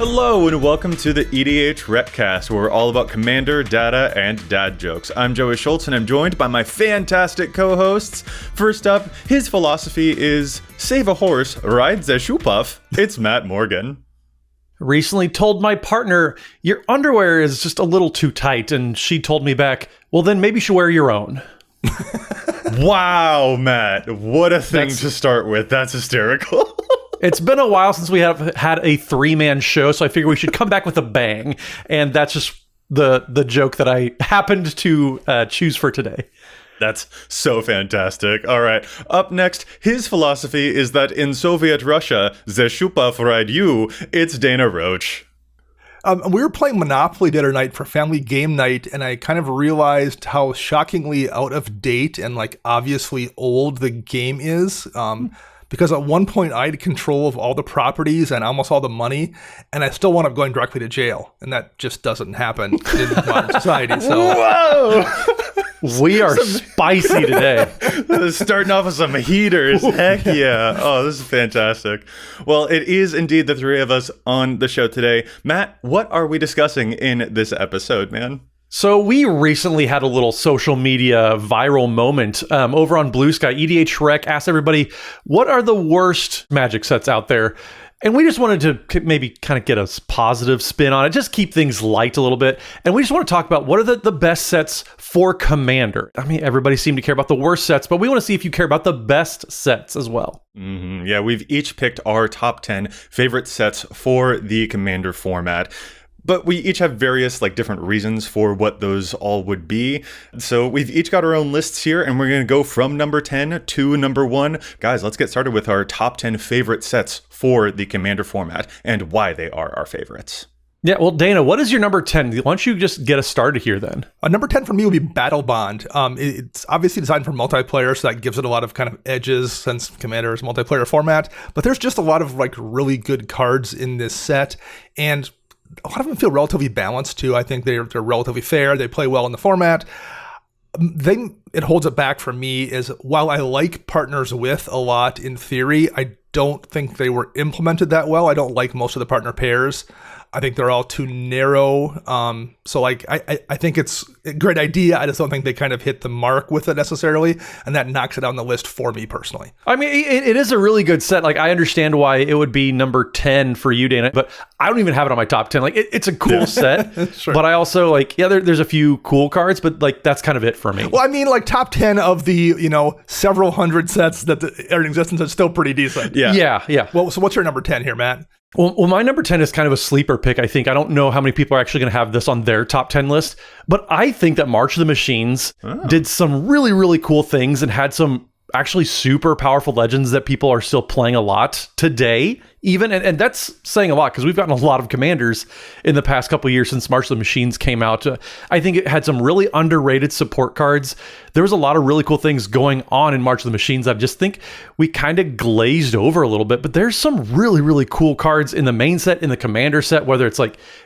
Hello and welcome to the EDHRECast, where we're all about Commander, data, and dad jokes. I'm Joey Schultz and I'm joined by my fantastic co-hosts. First up, his philosophy is save a horse, ride the shoe puff. It's Matt Morgan. Recently told my partner, your underwear is just a little too tight, and she told me back, well then maybe you should wear your own. Wow, Matt, what a thing to start with. That's hysterical. It's been a while since we have had a three-man show, so I figure we should come back with a bang, and that's just the joke that I happened to choose for today. That's so fantastic. All right, up next, his philosophy is that in Soviet Russia, the Shupov ride you, it's Dana Roach. We were playing Monopoly the other night for family game night, and I kind of realized how shockingly out of date and like obviously old the game is. Because at one point I had control of all the properties and almost all the money, and I still wound up going directly to jail. And that just doesn't happen in modern society. So, whoa! We are spicy today. Starting off with some heaters. Heck yeah. Oh, this is fantastic. Well, it is indeed the three of us on the show today. Matt, what are we discussing in this episode, man? So we recently had a little social media viral moment over on Blue Sky. EDHREC asked everybody, what are the worst Magic sets out there? And we just wanted to maybe kind of get a positive spin on it, just keep things light a little bit. And we just want to talk about what are the best sets for Commander. I mean, everybody seemed to care about the worst sets, but we want to see if you care about the best sets as well. Mm-hmm. Yeah, we've each picked our top 10 favorite sets for the Commander format. But we each have various different reasons for what those all would be. So we've each got our own lists here, and we're going to go from number 10 to number 1. Guys, let's get started with our top 10 favorite sets for the Commander format and why they are our favorites. Yeah, well, Dana, what is your number 10? Why don't you just get us started here then? Number 10 for me would be Battle Bond. It's obviously designed for multiplayer, so that gives it a lot of kind of edges since Commander is a multiplayer format. But there's just a lot of really good cards in this set, and a lot of them feel relatively balanced too. I think they're relatively fair. They play well in the format. It holds it back for me is while I like Partners With a lot in theory, I don't think they were implemented that well. I don't like most of the partner pairs. I think they're all too narrow. So I think it's a great idea. I just don't think they kind of hit the mark with it necessarily. And that knocks it down the list for me personally. I mean, it is a really good set. I understand why it would be number 10 for you, Dana, but I don't even have it on my top 10. It's a cool set, sure. But I also there's a few cool cards, but that's kind of it for me. Well, I mean, top 10 of the, several hundred sets that are in existence is still pretty decent. Yeah. Well, so what's your number 10 here, Matt? Well, my number 10 is kind of a sleeper pick, I think. I don't know how many people are actually going to have this on their top 10 list, but I think that March of the Machines did some really, really cool things and had some actually super powerful legends that people are still playing a lot today, even. And that's saying a lot because we've gotten a lot of Commanders in the past couple of years since March of the Machines came out. I think it had some really underrated support cards. There was a lot of really cool things going on in March of the Machines. I just think we kind of glazed over a little bit, but there's some really, really cool cards in the main set, in the Commander set, whether it's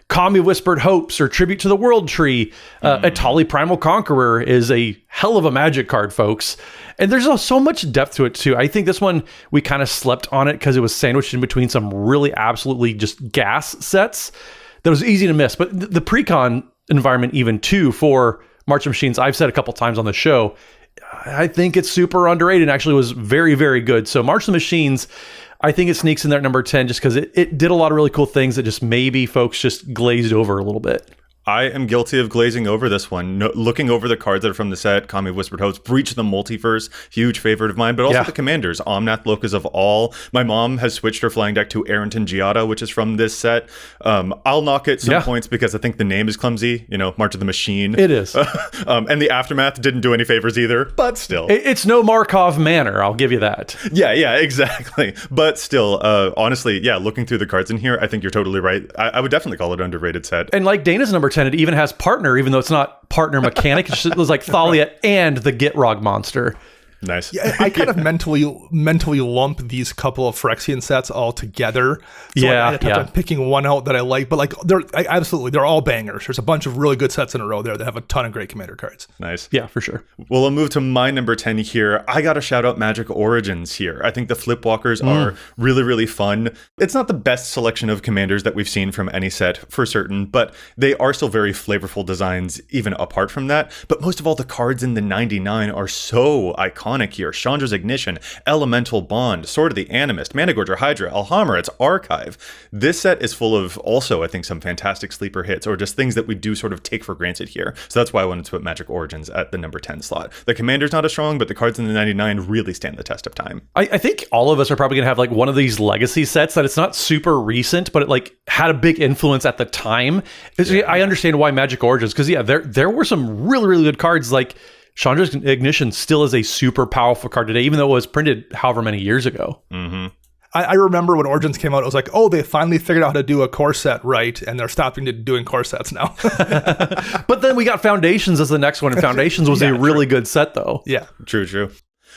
Kami Whispered Hopes or Tribute to the World Tree. Atali Primal Conqueror is a hell of a Magic card, folks. And there's so much depth to it, too. I think this one, we kind of slept on it because it was sandwiched in between some really absolutely just gas sets that was easy to miss. But the pre-con environment even, too, for March of Machines, I've said a couple times on the show, I think it's super underrated and actually was very, very good. So March of the Machines, I think it sneaks in there at number 10 just because it did a lot of really cool things that just maybe folks just glazed over a little bit. I am guilty of glazing over this one. Looking over the cards that are from the set, Kami Whispered Hopes, Breach of the Multiverse, huge favorite of mine, but also the Commanders, Omnath Locus of All. My mom has switched her flying deck to Arrington Giada, which is from this set. I'll knock it some points because I think the name is clumsy, March of the Machine. It is. And the Aftermath didn't do any favors either, but still. It's no Markov Manor, I'll give you that. Yeah, exactly. But still, honestly, looking through the cards in here, I think you're totally right. I would definitely call it an underrated set. And like Dana's number 10, it even has partner, even though it's not partner mechanic. It was Thalia and the Gitrog monster. Nice. Yeah, I kind of mentally lump these couple of Phyrexian sets all together. So I'm picking one out that I like, but like they're all bangers. There's a bunch of really good sets in a row there that have a ton of great commander cards. Nice. Yeah, for sure. Well, I'll move to my number 10 here. I got to shout out Magic Origins here. I think the Flipwalkers are really, really fun. It's not the best selection of commanders that we've seen from any set for certain, but they are still very flavorful designs even apart from that. But most of all, the cards in the 99 are so iconic here. Chandra's Ignition, Elemental Bond, Sword of the Animist, Managorger Hydra, Alhammarret's Archive. This set is full of also, I think, some fantastic sleeper hits or just things that we do sort of take for granted here. So that's why I wanted to put Magic Origins at the number 10 slot. The commander's not as strong, but the cards in the 99 really stand the test of time. I think all of us are probably going to have like one of these legacy sets that it's not super recent, but it like had a big influence at the time. I understand why Magic Origins, because there were some really, really good cards. Like Chandra's Ignition still is a super powerful card today, even though it was printed however many years ago. Mm-hmm. I remember when Origins came out, it was like, oh, they finally figured out how to do a core set right, and they're stopping doing core sets now. But then we got Foundations as the next one, and Foundations was a really good set, though. Yeah. True.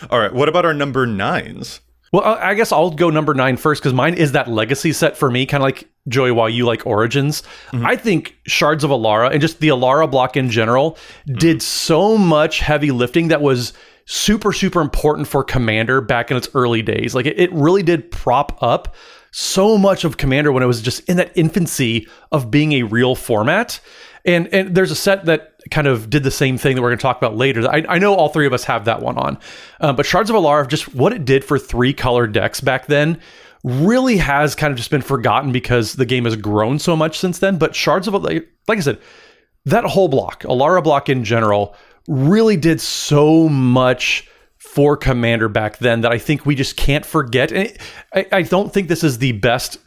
All right, what about our number 9s? Well, I guess I'll go number 9 first, because mine is that legacy set for me, kind of like Joey, while you like Origins. I think Shards of Alara and just the Alara block in general did so much heavy lifting that was super, super important for Commander back in its early days. Like it really did prop up so much of Commander when it was just in that infancy of being a real format. And there's a set that kind of did the same thing that we're going to talk about later. I know all three of us have that one on. But Shards of Alara, just what it did for 3-color decks back then, really has kind of just been forgotten because the game has grown so much since then. But Shards of Alara, like I said, that whole block, Alara block in general, really did so much for Commander back then that I think we just can't forget. And I don't think this is the best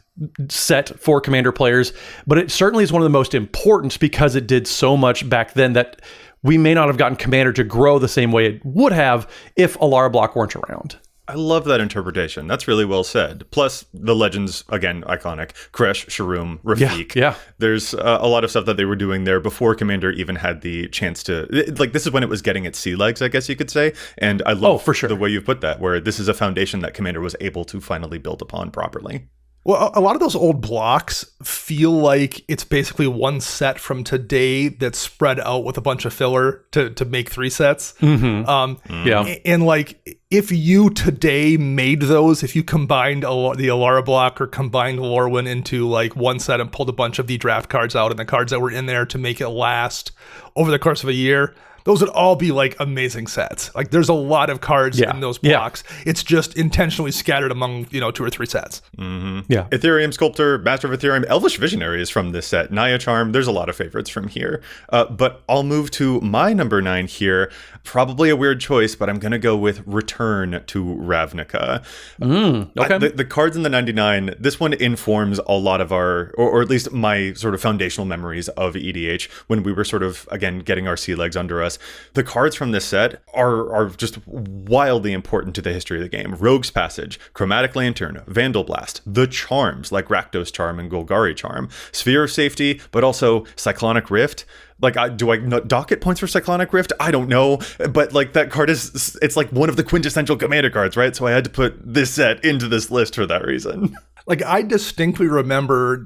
set for Commander players, but it certainly is one of the most important because it did so much back then that we may not have gotten Commander to grow the same way it would have if Alara block weren't around. I love that interpretation. That's really well said. Plus, the legends, again, iconic. Kresh, Sharum, Rafiq. Yeah. There's a lot of stuff that they were doing there before Commander even had the chance to... Like, this is when it was getting its sea legs, I guess you could say. And I love for sure. the way you put that, where this is a foundation that Commander was able to finally build upon properly. Well, a lot of those old blocks feel like it's basically one set from today that's spread out with a bunch of filler to make 3 sets. And like, if you today made those, if you combined the Alara block or combined Lorwyn into like one set and pulled a bunch of the draft cards out and the cards that were in there to make it last over the course of a year, those would all be like amazing sets. Like there's a lot of cards in those blocks. It's just intentionally scattered among, 2 or 3 sets. Yeah. Ethereum Sculptor, Master of Ethereum, Elvish Visionary is from this set. Naya Charm, there's a lot of favorites from here. But I'll move to my number 9 here. Probably a weird choice, but I'm going to go with Return to Ravnica. Okay. The cards in the 99, this one informs a lot of our, or at least my sort of foundational memories of EDH when we were sort of, again, getting our sea legs under us. The cards from this set are just wildly important to the history of the game. Rogue's Passage, Chromatic Lantern, Vandal Blast, the charms like Rakdos Charm and Golgari Charm, Sphere of Safety, but also Cyclonic Rift. Like, do I docket points for Cyclonic Rift? I don't know. But like that card it's like one of the quintessential Commander cards, right? So I had to put this set into this list for that reason. Like I distinctly remember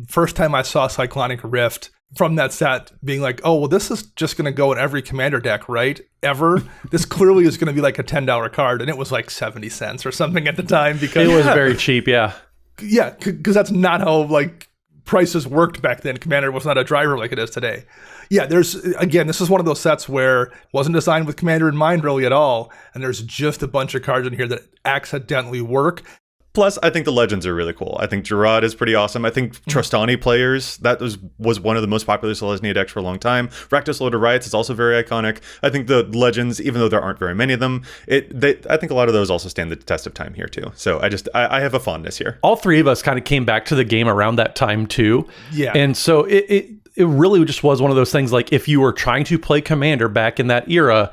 first time I saw Cyclonic Rift from that set being like, oh, well, this is just going to go in every Commander deck, right? Ever. This clearly is going to be like a $10 card. And it was like 70 cents or something at the time because it was very cheap. Yeah. Yeah. Because that's not how like prices worked back then. Commander was not a driver like it is today. Yeah. This is one of those sets where it wasn't designed with Commander in mind really at all. And there's just a bunch of cards in here that accidentally work. Plus, I think the legends are really cool. I think Gerard is pretty awesome. I think Trostani players, that was one of the most popular Selesnya decks for a long time. Rakdos Lord of Riots is also very iconic. I think the legends, even though there aren't very many of them, I think a lot of those also stand the test of time here too. So I have a fondness here. All 3 of us kind of came back to the game around that time too. Yeah. And so it really just was one of those things like if you were trying to play Commander back in that era,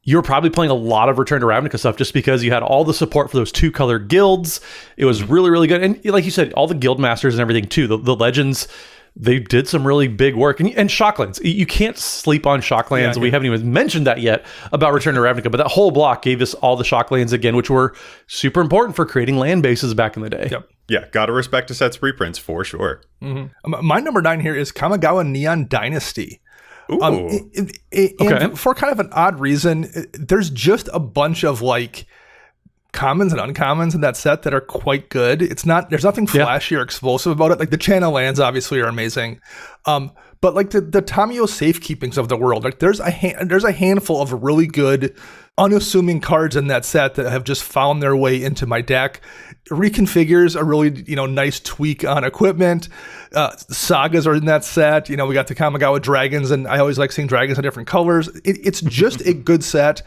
you were probably playing a lot of Return to Ravnica stuff just because you had all the support for those 2-color guilds. It was really, really good. And like you said, all the guild masters and everything too. The legends, they did some really big work. And Shocklands, you can't sleep on Shocklands. We haven't even mentioned that yet about Return to Ravnica, but that whole block gave us all the Shocklands again, which were super important for creating land bases back in the day. Yep. Yeah, gotta respect a set's reprints for sure. My number 9 here is Kamigawa Neon Dynasty. Ooh. And for kind of an odd reason, there's just a bunch of like commons and uncommons in that set that are quite good. There's nothing flashy or explosive about it. Like the Channel lands obviously are amazing. But like the Tamio safekeepings of the world, like there's a handful of really good unassuming cards in that set that have just found their way into my deck. Reconfigures a really, nice tweak on equipment. Sagas are in that set. We got the Kamigawa dragons, and I always like seeing dragons in different colors. It's just a good set,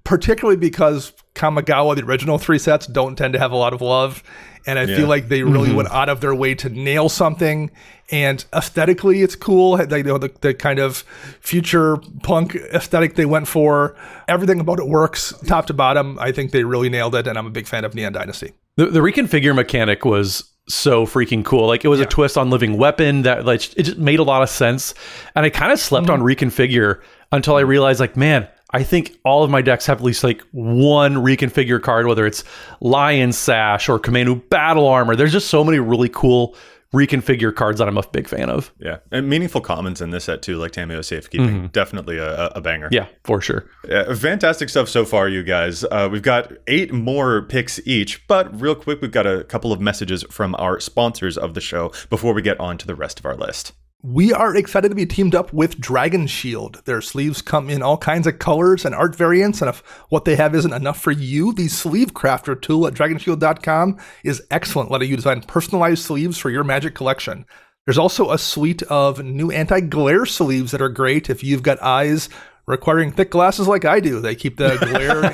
particularly because Kamigawa, the original 3 sets, don't tend to have a lot of love. And I feel like they really went out of their way to nail something. And aesthetically, it's cool. The kind of future punk aesthetic they went for. Everything about it works top to bottom. I think they really nailed it. And I'm a big fan of Neon Dynasty. The reconfigure mechanic was so freaking cool. Like it was a twist on Living Weapon that like it just made a lot of sense. And I kind of slept on reconfigure until I realized like, man, I think all of my decks have at least like one reconfigure card, whether it's Lion Sash or Kamenu Battle Armor. There's just so many really cool reconfigure cards that I'm a big fan of. Yeah, and meaningful commons in this set too, like Tamio Safekeeping. Definitely a banger. Yeah, for sure. Fantastic stuff so far, you guys. We've got 8 more picks each, but real quick, we've got a couple of messages from our sponsors of the show before we get on to the rest of our list. We are excited to be teamed up with Dragon Shield. Their sleeves come in all kinds of colors and art variants, and if what they have isn't enough for you, the Sleeve Crafter tool at dragonshield.com is excellent, letting you design personalized sleeves for your Magic collection. There's also a suite of new anti-glare sleeves that are great if you've got eyes requiring thick glasses like I do. They keep the glare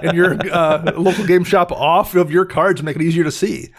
in your local game shop off of your cards and make it easier to see.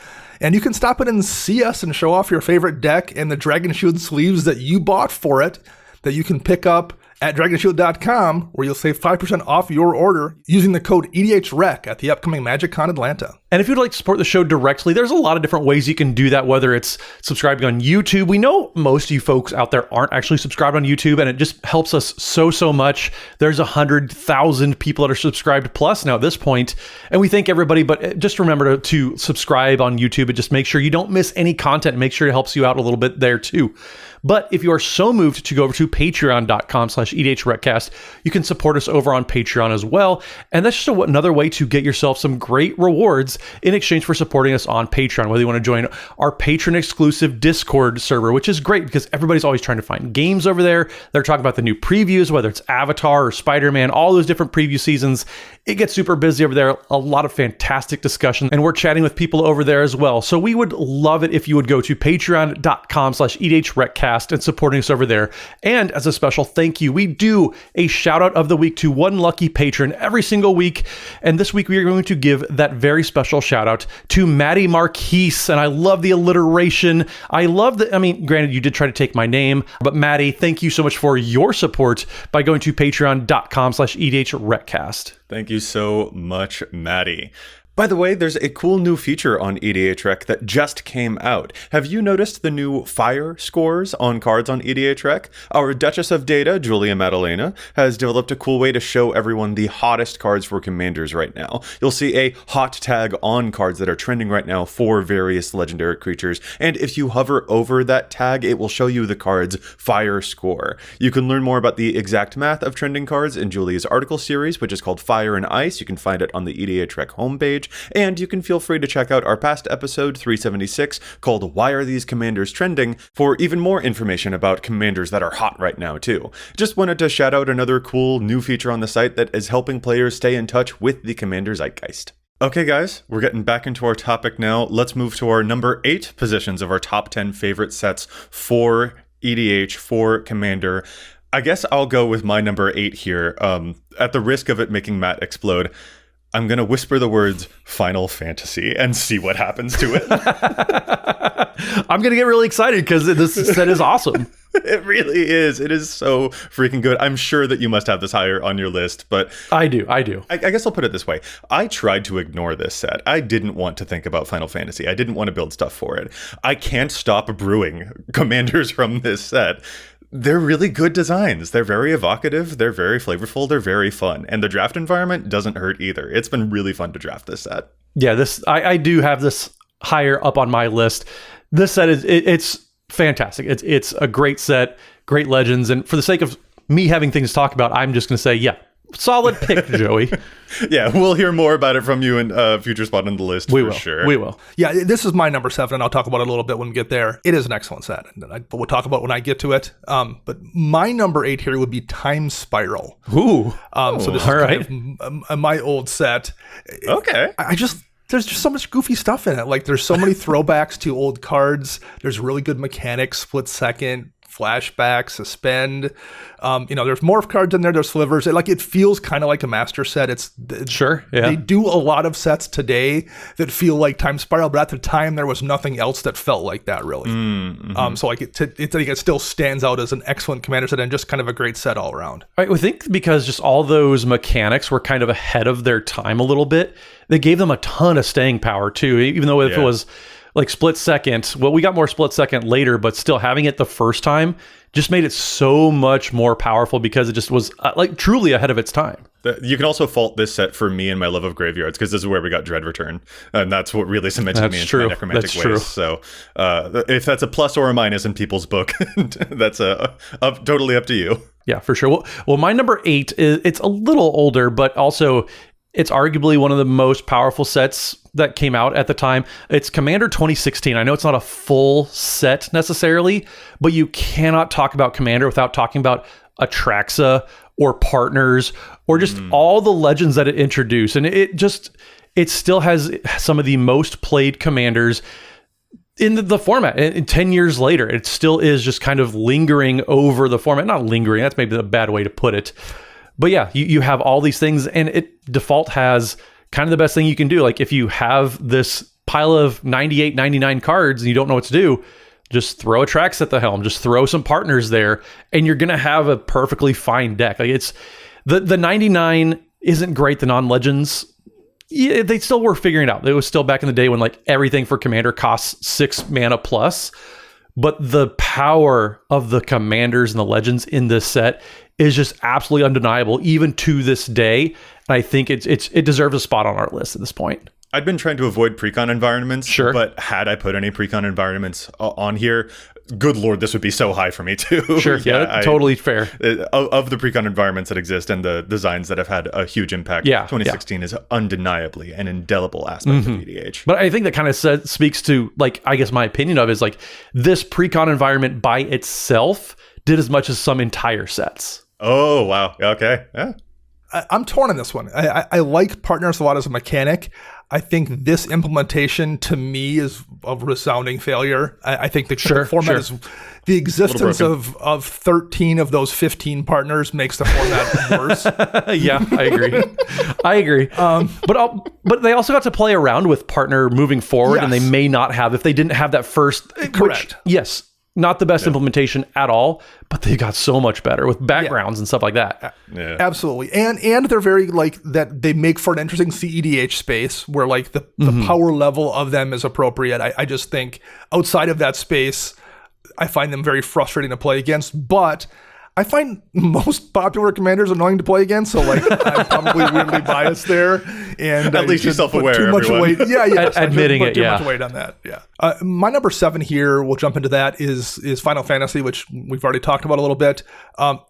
And you can stop in and see us and show off your favorite deck and the Dragon Shield sleeves that you bought for it that you can pick up at dragonshield.com, where you'll save 5% off your order using the code EDHREC at the upcoming MagicCon Atlanta. And if you'd like to support the show directly, there's a lot of different ways you can do that, whether it's subscribing on YouTube. We know most of you folks out there aren't actually subscribed on YouTube, and it just helps us so much. There's 100,000 people that are subscribed plus now at this point, and we thank everybody, but just remember to subscribe on YouTube and just make sure you don't miss any content. Make sure it helps you out a little bit there too. But if you are so moved to go over to patreon.com/EDHRECast, you can support us over on Patreon as well. And that's just another way to get yourself some great rewards in exchange for supporting us on Patreon. Whether you want to join our patron exclusive Discord server, which is great because everybody's always trying to find games over there. They're talking about the new previews, whether it's Avatar or Spider-Man, all those different preview seasons. It gets super busy over there. A lot of fantastic discussion, and we're chatting with people over there as well. So we would love it if you would go to patreon.com/EDHRECast and supporting us over there. And as a special thank you, we do a shout out of the week to one lucky patron every single week. And this week we are going to give that very special shout out to Maddie Marquise. And I love the alliteration. Granted, you did try to take my name, but Maddie, thank you so much for your support by going to patreon.com/EDHRECast. Thank you so much, Maddie. By the way, there's a cool new feature on EDHREC that just came out. Have you noticed the new fire scores on cards on EDHREC? Our Duchess of Data, Julia Maddalena, has developed a cool way to show everyone the hottest cards for Commanders right now. You'll see a hot tag on cards that are trending right now for various legendary creatures, and if you hover over that tag, it will show you the card's fire score. You can learn more about the exact math of trending cards in Julia's article series, which is called Fire and Ice. You can find it on the EDHREC homepage. And you can feel free to check out our past episode 376 called Why Are These Commanders Trending for even more information about commanders that are hot right now too. Just wanted to shout out another cool new feature on the site that is helping players stay in touch with the Commander Zeitgeist. Okay guys, we're getting back into our topic now. Let's move to our number 8 positions of our top 10 favorite sets for EDH, for Commander. I guess I'll go with my number 8 here, at the risk of it making Matt explode. I'm going to whisper the words Final Fantasy and see what happens to it. I'm going to get really excited because this set is awesome. It really is. It is so freaking good. I'm sure that you must have this higher on your list, but I do. I guess I'll put it this way. I tried to ignore this set. I didn't want to think about Final Fantasy. I didn't want to build stuff for it. I can't stop brewing commanders from this set. They're really good designs. They're very evocative. They're very flavorful. They're very fun. And the draft environment doesn't hurt either. It's been really fun to draft this set. Yeah, I do have this higher up on my list. This set it's fantastic. It's a great set, great legends. And for the sake of me having things to talk about, I'm just going to say, yeah, solid pick, Joey. Yeah, we'll hear more about it from you in future spot on the list. We will. Sure. We will. Yeah, this is my number 7, and I'll talk about it a little bit when we get there. It is an excellent set, and we'll talk about it when I get to it. But my number 8 here would be Time Spiral. Ooh. So this is kind of my old set. Okay. There's just so much goofy stuff in it. Like, there's so many throwbacks to old cards. There's really good mechanics, split second, flashback, suspend. There's morph cards in there. There's slivers. It feels kind of like a master set. Sure. Yeah. They do a lot of sets today that feel like Time Spiral, but at the time there was nothing else that felt like that really. Mm-hmm. So it still stands out as an excellent commander set and just kind of a great set all around. I think because just all those mechanics were kind of ahead of their time a little bit, they gave them a ton of staying power too. Even though if it was like split second, well, we got more split second later, but still having it the first time just made it so much more powerful because it just was truly ahead of its time. You can also fault this set for me and my love of graveyards, because this is where we got Dread Return, and that's what really cemented me into my necromantic ways. True. So if that's a plus or a minus in people's book, that's totally up to you. Yeah, for sure. Well, my number 8 it's a little older, but also it's arguably one of the most powerful sets that came out at the time. It's Commander 2016. I know it's not a full set necessarily, but you cannot talk about Commander without talking about Atraxa or Partners or just all the legends that it introduced. And it still has some of the most played commanders in the format. And 10 years later, it still is just kind of lingering over the format. Not lingering, that's maybe a bad way to put it. But yeah, you have all these things, and it default has kind of the best thing you can do. Like, if you have this pile of 98, 99 cards and you don't know what to do, just throw Atraxa at the helm, just throw some Partners there, and you're going to have a perfectly fine deck. Like, it's the 99 isn't great, the non-legends. Yeah, they still were figuring it out. It was still back in the day when everything for Commander costs 6 mana plus. But the power of the commanders and the legends in this set is just absolutely undeniable, even to this day. And I think it deserves a spot on our list at this point. I'd been trying to avoid precon environments, sure, but had I put any precon environments on here, good Lord, this would be so high for me too. Sure, yeah, totally fair. Of the precon environments that exist and the designs that have had a huge impact, 2016 is undeniably an indelible aspect of EDH. But I think that kind of speaks to, I guess my opinion of is this precon environment by itself did as much as some entire sets. Oh, wow. Okay. Yeah. I'm torn on this one. I like Partners a lot as a mechanic. I think this implementation to me is a resounding failure. I think the format is the existence of 13 of those 15 partners makes the format worse. Yeah, I agree. But they also got to play around with partner moving forward, and they may not have if they didn't have that first. Correct. Yes. Not the best implementation at all, but they got so much better with backgrounds and stuff like that. Yeah. Absolutely. And they're very that they make for an interesting CEDH space where the power level of them is appropriate. I just think outside of that space, I find them very frustrating to play against, but I find most popular commanders annoying to play against, so I'm probably weirdly biased there. And at least you're self-aware. Too much weight. Yeah. Admitting it. Too much weight on that. Yeah. My number 7 here, we'll jump into that, is Final Fantasy, which we've already talked about a little bit.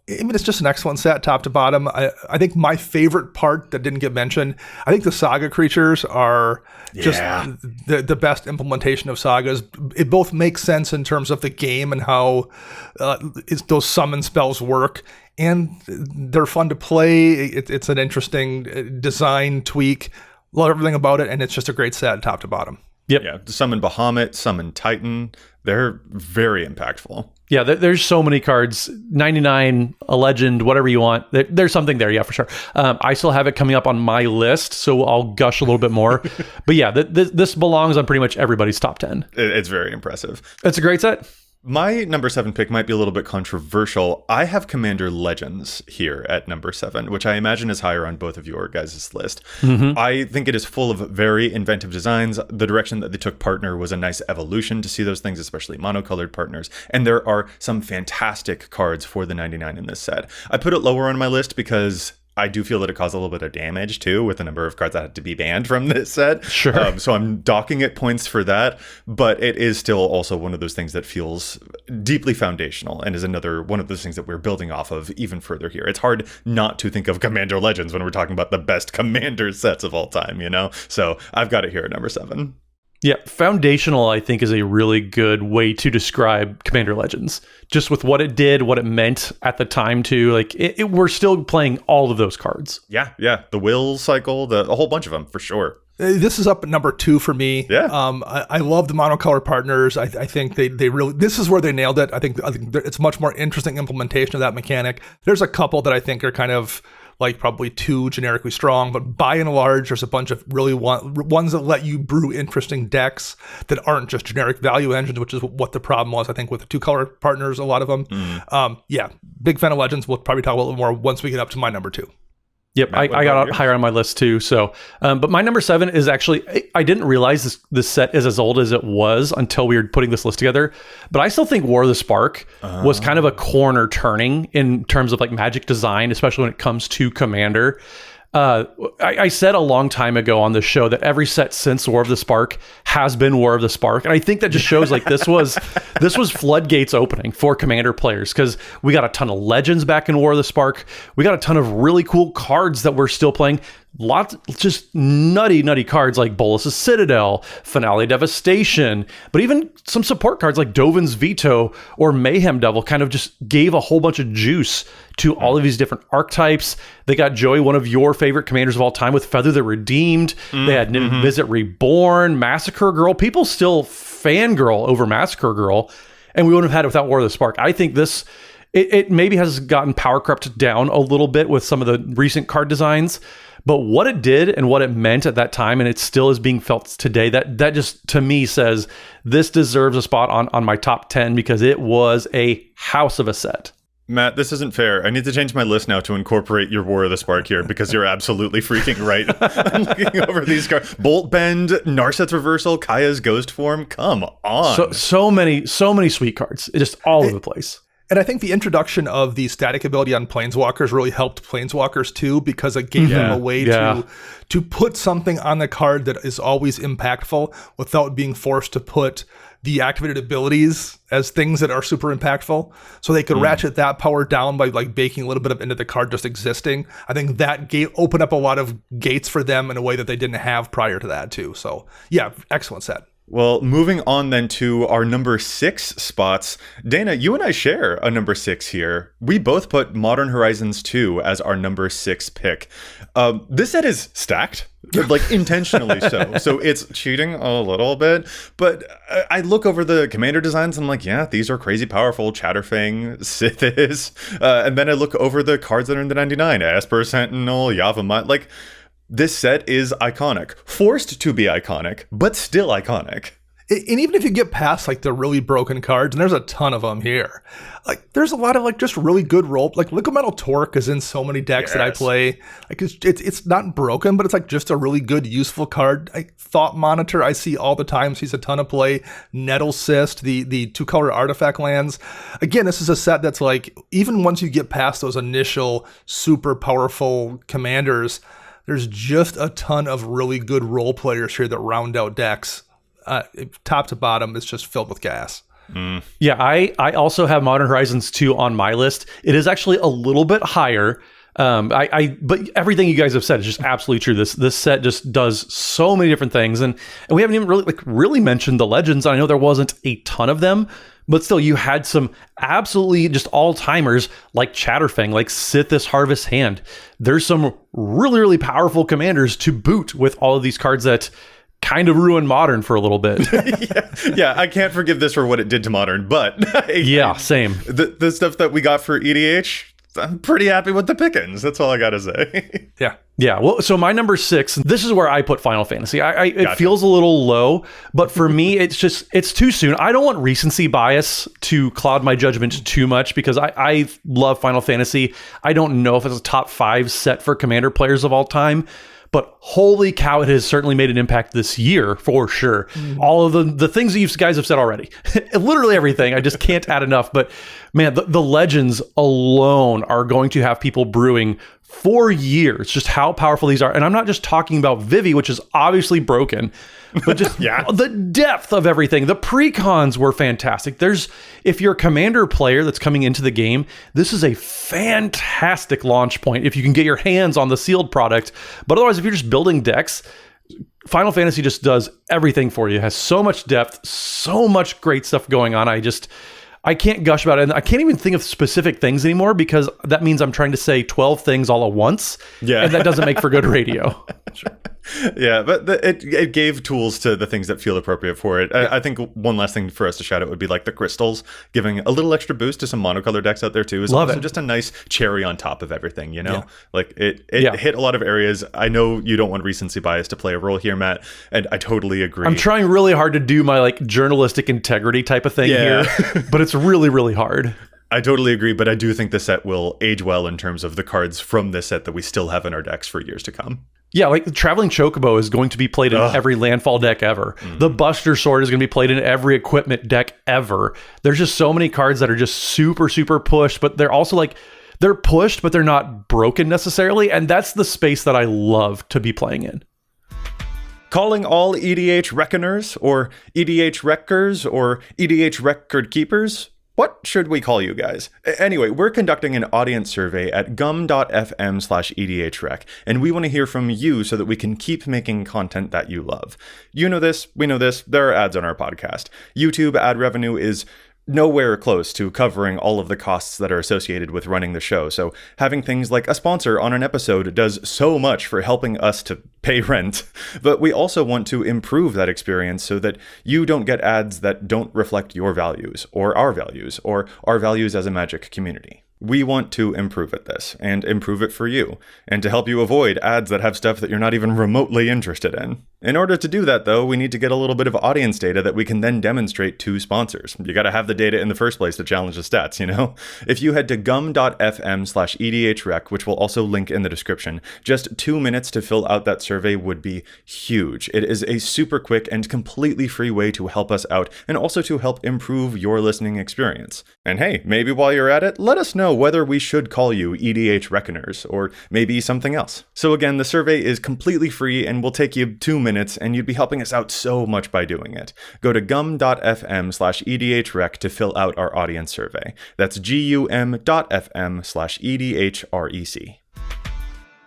It's just an excellent set, top to bottom. I think my favorite part that didn't get mentioned, I think the saga creatures are just the best implementation of sagas. It both makes sense in terms of the game and how those summon spells work, and they're fun to play. It's an interesting design tweak. Love everything about it, and it's just a great set, top to bottom. Yep. Yeah. Summon Bahamut, summon Titan. They're very impactful. Yeah, there's so many cards, 99, a legend, whatever you want. There's something there, yeah, for sure. I still have it coming up on my list, so I'll gush a little bit more. But yeah, this belongs on pretty much everybody's top 10. It's very impressive. It's a great set. My number 7 pick might be a little bit controversial. I have Commander Legends here at number 7, which I imagine is higher on both of your guys' list. I think it is full of very inventive designs. The direction that they took partner was a nice evolution to see those things, especially monocolored partners. And there are some fantastic cards for the 99 in this set. I put it lower on my list because I do feel that it caused a little bit of damage too with the number of cards that had to be banned from this set. Sure. So I'm docking it points for that, but it is still also one of those things that feels deeply foundational and is another one of those things that we're building off of even further here. It's hard not to think of Commander Legends when we're talking about the best Commander sets of all time, you know? So I've got it here at number 7. Yeah, foundational, I think, is a really good way to describe Commander Legends. Just with what it did, what it meant at the time, too. Like, we're still playing all of those cards. Yeah. The will cycle, a whole bunch of them, for sure. This is up at number 2 for me. Yeah. I love the monocolor partners. I think they really, this is where they nailed it. I think it's much more interesting implementation of that mechanic. There's a couple that I think are kind of like probably too generically strong, but by and large, there's a bunch of really ones that let you brew interesting decks that aren't just generic value engines, which is what the problem was, I think, with the 2-color partners, a lot of them. Yeah, big fan of Legends. We'll probably talk a little more once we get up to my number 2. Yep, I got higher on my list too. So, but my number 7 is actually, I didn't realize this set is as old as it was until we were putting this list together. But I still think War of the Spark was kind of a corner turning in terms of like Magic design, especially when it comes to Commander. I said a long time ago on the show that every set since War of the Spark has been War of the Spark, and I think that just shows like this was floodgates opening for Commander players, because we got a ton of legends back in War of the Spark. We got a ton of really cool cards that we're still playing. Lots just nutty cards like Bolas's Citadel, Finale Devastation, but even some support cards like Dovin's Veto or Mayhem Devil kind of just gave a whole bunch of juice to all of these different archetypes. They got Joey, one of your favorite commanders of all time, with Feather the Redeemed. They had Visit Reborn, Massacre Girl. People still fangirl over Massacre Girl, and we wouldn't have had it without War of the Spark. I think this, it maybe has gotten power crept down a little bit with some of the recent card designs, but what it did and what it meant at that time, and it still is being felt today, that just to me says this deserves a spot on my top 10 because it was a house of a set. Matt, this isn't fair. I need to change my list now to incorporate your War of the Spark here because you're absolutely freaking right. I'm looking over these cards. Bolt Bend, Narset's Reversal, Kaya's Ghost Form. Come on. So many sweet cards. Just all over the place. And I think the introduction of the static ability on Planeswalkers really helped Planeswalkers too, because it gave them a way to put something on the card that is always impactful without being forced to put the activated abilities as things that are super impactful. So they could ratchet that power down by like baking a little bit of into the card just existing. I think that opened up a lot of gates for them in a way that they didn't have prior to that too. So yeah, excellent set. Well, moving on then to our number 6 spots. Dana, you and I share a number 6 here. We both put Modern Horizons 2 as our number 6 pick. This set is stacked, like intentionally so. So it's cheating a little bit. But I look over the commander designs and I'm like, yeah, these are crazy powerful. Chatterfang, Sithis. And then I look over the cards that are in the 99. Esper Sentinel, Yavimaya. Like, this set is iconic. Forced to be iconic, but still iconic. And even if you get past like the really broken cards, and there's a ton of them here, like there's a lot of like just really good role. Like Liquid Metal Torque is in so many decks that I play. Like it's not broken, but it's like just a really good, useful card. Thought Monitor I see all the time, sees a ton of play. Nettle Cyst, the 2-color artifact lands. Again, this is a set that's like even once you get past those initial super powerful commanders, there's just a ton of really good role players here that round out decks. Top to bottom, it's just filled with gas. Yeah, I also have Modern Horizons 2 on my list. It is actually a little bit higher. But everything you guys have said is just absolutely true. This set just does so many different things, and we haven't even really mentioned the legends. I know there wasn't a ton of them, but still, you had some absolutely just all-timers like Chatterfang, like Sithis Harvest Hand. There's some really, really powerful commanders to boot with all of these cards that kind of ruined Modern for a little bit. yeah, I can't forgive this for what it did to Modern, but yeah, same. The stuff that we got for EDH, I'm pretty happy with the pickings. That's all I gotta say. Yeah. Well, so my number 6, this is where I put Final Fantasy. It feels a little low, but for me, it's too soon. I don't want recency bias to cloud my judgment too much because I love Final Fantasy. I don't know if it's a top 5 set for Commander players of all time, but holy cow, it has certainly made an impact this year for sure. All of the things that you guys have said already, literally everything. I just can't add enough. But man, the legends alone are going to have people brewing for years, just how powerful these are. And I'm not just talking about Vivi, which is obviously broken, but just the depth of everything. The precons were fantastic. If you're a Commander player that's coming into the game, this is a fantastic launch point if you can get your hands on the sealed product. But otherwise, if you're just building decks, Final Fantasy just does everything for you. It has so much depth, so much great stuff going on. I can't gush about it. And I can't even think of specific things anymore because that means I'm trying to say 12 things all at once. Yeah. And that doesn't make for good radio. Yeah, but it gave tools to the things that feel appropriate for it. I think one last thing for us to shout out would be like the crystals, giving a little extra boost to some monocolor decks out there too. Is also just a nice cherry on top of everything, you know? Yeah. Like it hit a lot of areas. I know you don't want recency bias to play a role here, Matt, and I totally agree. I'm trying really hard to do my like journalistic integrity type of thing here, but it's really, really hard. I totally agree, but I do think the set will age well in terms of the cards from this set that we still have in our decks for years to come. Yeah, like the Traveling Chocobo is going to be played in every landfall deck ever. The Buster Sword is going to be played in every equipment deck ever. There's just so many cards that are just super, super pushed, but they're also like, they're pushed, but they're not broken necessarily. And that's the space that I love to be playing in. Calling all EDH Reckoners, or EDH Wreckers, or EDH Record Keepers? What should we call you guys? Anyway, we're conducting an audience survey at gum.fm/EDHREC, and we want to hear from you so that we can keep making content that you love. You know this, we know this, there are ads on our podcast. YouTube ad revenue is nowhere close to covering all of the costs that are associated with running the show, so having things like a sponsor on an episode does so much for helping us to pay rent. But we also want to improve that experience so that you don't get ads that don't reflect your values, or our values as a Magic community. We want to improve at this, and improve it for you, and to help you avoid ads that have stuff that you're not even remotely interested in. In order to do that, though, we need to get a little bit of audience data that we can then demonstrate to sponsors. You gotta have the data in the first place to challenge the stats, you know? If you head to gum.fm/EDHREC, which we'll also link in the description, just 2 minutes to fill out that survey would be huge. It is a super quick and completely free way to help us out, and also to help improve your listening experience. And hey, maybe while you're at it, let us know whether we should call you EDH Reckoners, or maybe something else. So again, the survey is completely free and will take you 2 minutes, and you'd be helping us out so much by doing it. Go to gum.fm/EDHREC to fill out our audience survey. That's gum.fm/EDHREC.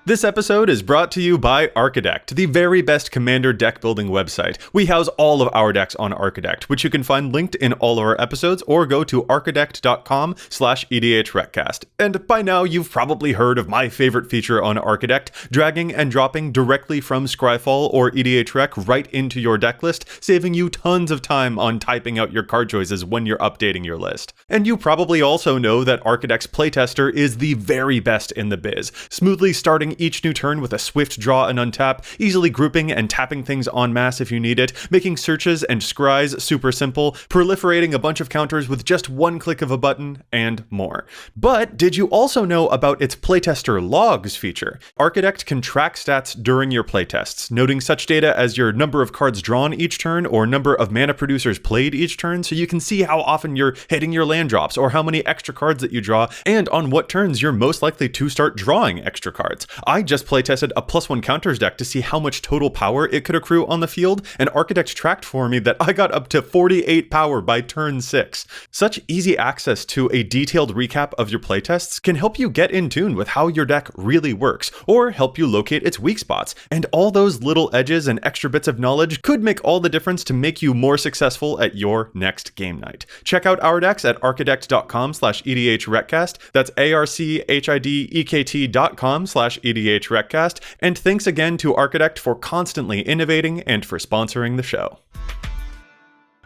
This episode is brought to you by Archidekt, the very best Commander deck building website. We house all of our decks on Archidekt, which you can find linked in all of our episodes, or go to archidekt.com/EDHRECast. And by now, you've probably heard of my favorite feature on Archidekt, dragging and dropping directly from Scryfall or EDHREC right into your deck list, saving you tons of time on typing out your card choices when you're updating your list. And you probably also know that Archidekt's playtester is the very best in the biz, smoothly starting each new turn with a swift draw and untap, easily grouping and tapping things en masse if you need it, making searches and scries super simple, proliferating a bunch of counters with just one click of a button, and more. But did you also know about its playtester logs feature? Archidekt can track stats during your playtests, noting such data as your number of cards drawn each turn or number of mana producers played each turn, so you can see how often you're hitting your land drops or how many extra cards that you draw, and on what turns you're most likely to start drawing extra cards. I just playtested a +1 counters deck to see how much total power it could accrue on the field, and Archidekt tracked for me that I got up to 48 power by turn 6. Such easy access to a detailed recap of your playtests can help you get in tune with how your deck really works, or help you locate its weak spots, and all those little edges and extra bits of knowledge could make all the difference to make you more successful at your next game night. Check out our decks at archidekt.com/EDHRECast, that's ARCHIDEKT.com/EDHRECast, EDHRECast, and thanks again to Architect for constantly innovating and for sponsoring the show.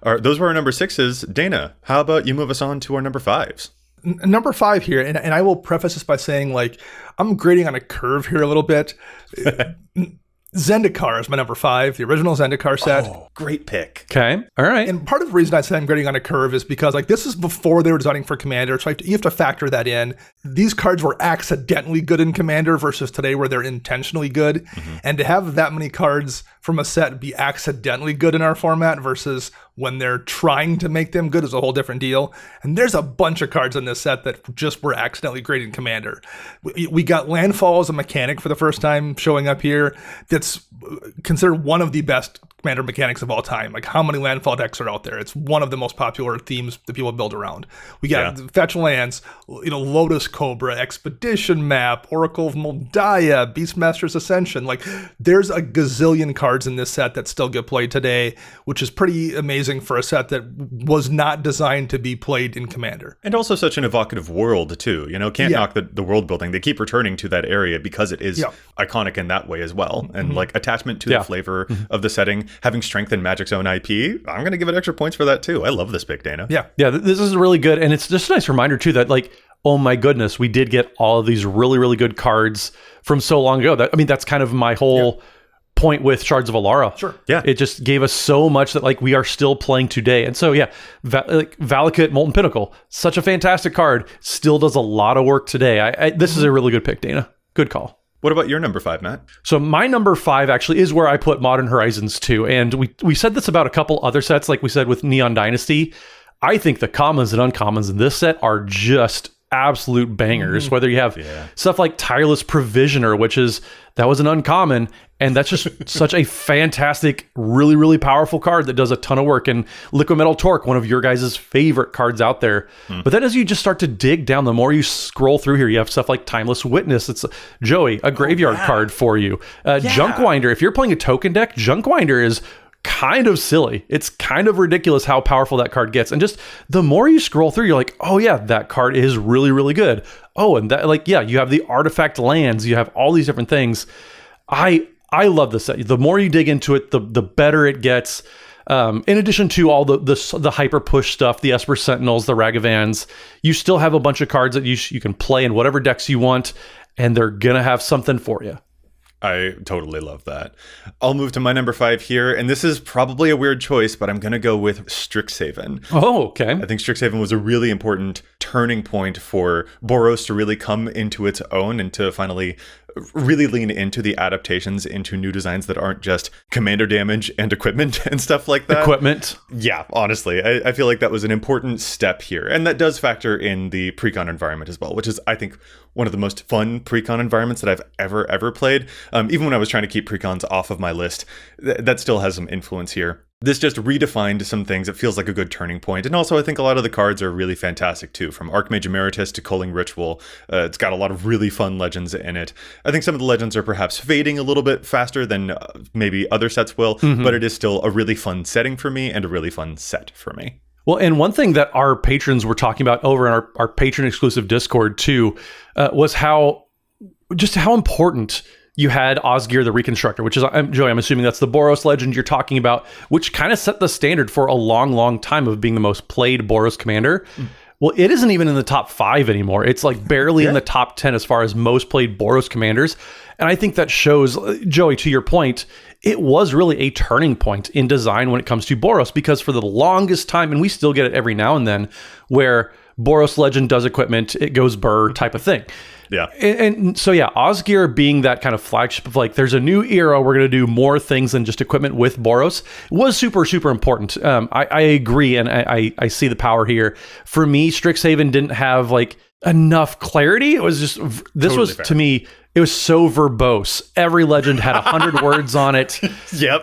All right, those were our number 6s. Dana, how about you move us on to our number 5s? Number 5 here, and I will preface this by saying, like, I'm grading on a curve here a little bit. Zendikar is my number 5, the original Zendikar set. Oh, great pick. Okay. All right. And part of the reason I say I'm grading on a curve is because, like, this is before they were designing for Commander, so you have to factor that in. These cards were accidentally good in Commander versus today where they're intentionally good. Mm-hmm. And to have that many cards from a set be accidentally good in our format versus when they're trying to make them good is a whole different deal. And there's a bunch of cards in this set that just were accidentally great in Commander. We got Landfall as a mechanic for the first time showing up here. That's considered one of the best Commander mechanics of all time. Like, how many landfall decks are out there? It's one of the most popular themes that people build around. We got Fetch Lands, Lotus Cobra, Expedition Map, Oracle of Moldiah, Beastmaster's Ascension. Like, there's a gazillion cards in this set that still get played today, which is pretty amazing for a set that was not designed to be played in Commander. And also such an evocative world, too. Can't knock the world building. They keep returning to that area because it is iconic in that way as well. And like attachment to the flavor of the setting, having strength in Magic's own IP, I'm going to give it extra points for that too. I love this pick, Dana. Yeah, this is really good. And it's just a nice reminder too that, like, oh my goodness, we did get all of these really, really good cards from so long ago. That's kind of my whole point with Shards of Alara. Sure. Yeah. It just gave us so much that, like, we are still playing today. And so, Valakut Molten Pinnacle, such a fantastic card, still does a lot of work today. This is a really good pick, Dana. Good call. What about your number 5, Matt? So my number 5 actually is where I put Modern Horizons 2. And we said this about a couple other sets, like we said with Neon Dynasty. I think the commons and uncommons in this set are just absolute bangers. Whether you have stuff like Tireless Provisioner, that was an uncommon, and that's just such a fantastic, really, really powerful card that does a ton of work. And Liquid Metal Torque, one of your guys' favorite cards out there. But then as you just start to dig down, the more you scroll through here, you have stuff like Timeless Witness. It's Joey, a graveyard card for you. Junkwinder, if you're playing a token deck, Junkwinder is kind of silly. It's kind of ridiculous how powerful that card gets. And just the more you scroll through, you're like, oh yeah, that card is really, really good. Oh, and that, you have the artifact lands, you have all these different things. I love this set. The more you dig into it, the better it gets. In addition to all the hyper push stuff, the Esper Sentinels, the Ragavans, you still have a bunch of cards that you can play in whatever decks you want, and they're gonna have something for you. I totally love that. I'll move to my number 5 here, and this is probably a weird choice, but I'm going to go with Strixhaven. Oh, okay. I think Strixhaven was a really important turning point for Boros to really come into its own and to finally really lean into the adaptations into new designs that aren't just commander damage and equipment and stuff like that. Equipment. Yeah, honestly, I feel like that was an important step here. And that does factor in the precon environment as well, which is, I think, one of the most fun precon environments that I've ever played. Even when I was trying to keep precons off of my list, that still has some influence here. This just redefined some things. It feels like a good turning point. And also, I think a lot of the cards are really fantastic, too. From Archmage Emeritus to Culling Ritual. It's got a lot of really fun legends in it. I think some of the legends are perhaps fading a little bit faster than maybe other sets will, but it is still a really fun setting for me and a really fun set for me. Well, and one thing that our patrons were talking about over in our patron exclusive Discord, too, was how important you had Osgir the Reconstructor, which is, Joey, I'm assuming that's the Boros legend you're talking about, which kind of set the standard for a long, long time of being the most played Boros commander. Well, it isn't even in the top 5 anymore. It's like barely in the top 10 as far as most played Boros commanders. And I think that shows, Joey, to your point, it was really a turning point in design when it comes to Boros, because for the longest time, and we still get it every now and then, where Boros legend does equipment, it goes burr type of thing. Yeah. And so, Osgir being that kind of flagship of like, there's a new era, we're going to do more things than just equipment with Boros, was super, super important. I agree, and I see the power here. For me, Strixhaven didn't have like enough clarity. It was just, this totally was fair. To me, it was so verbose. Every legend had 100 words on it. Yep.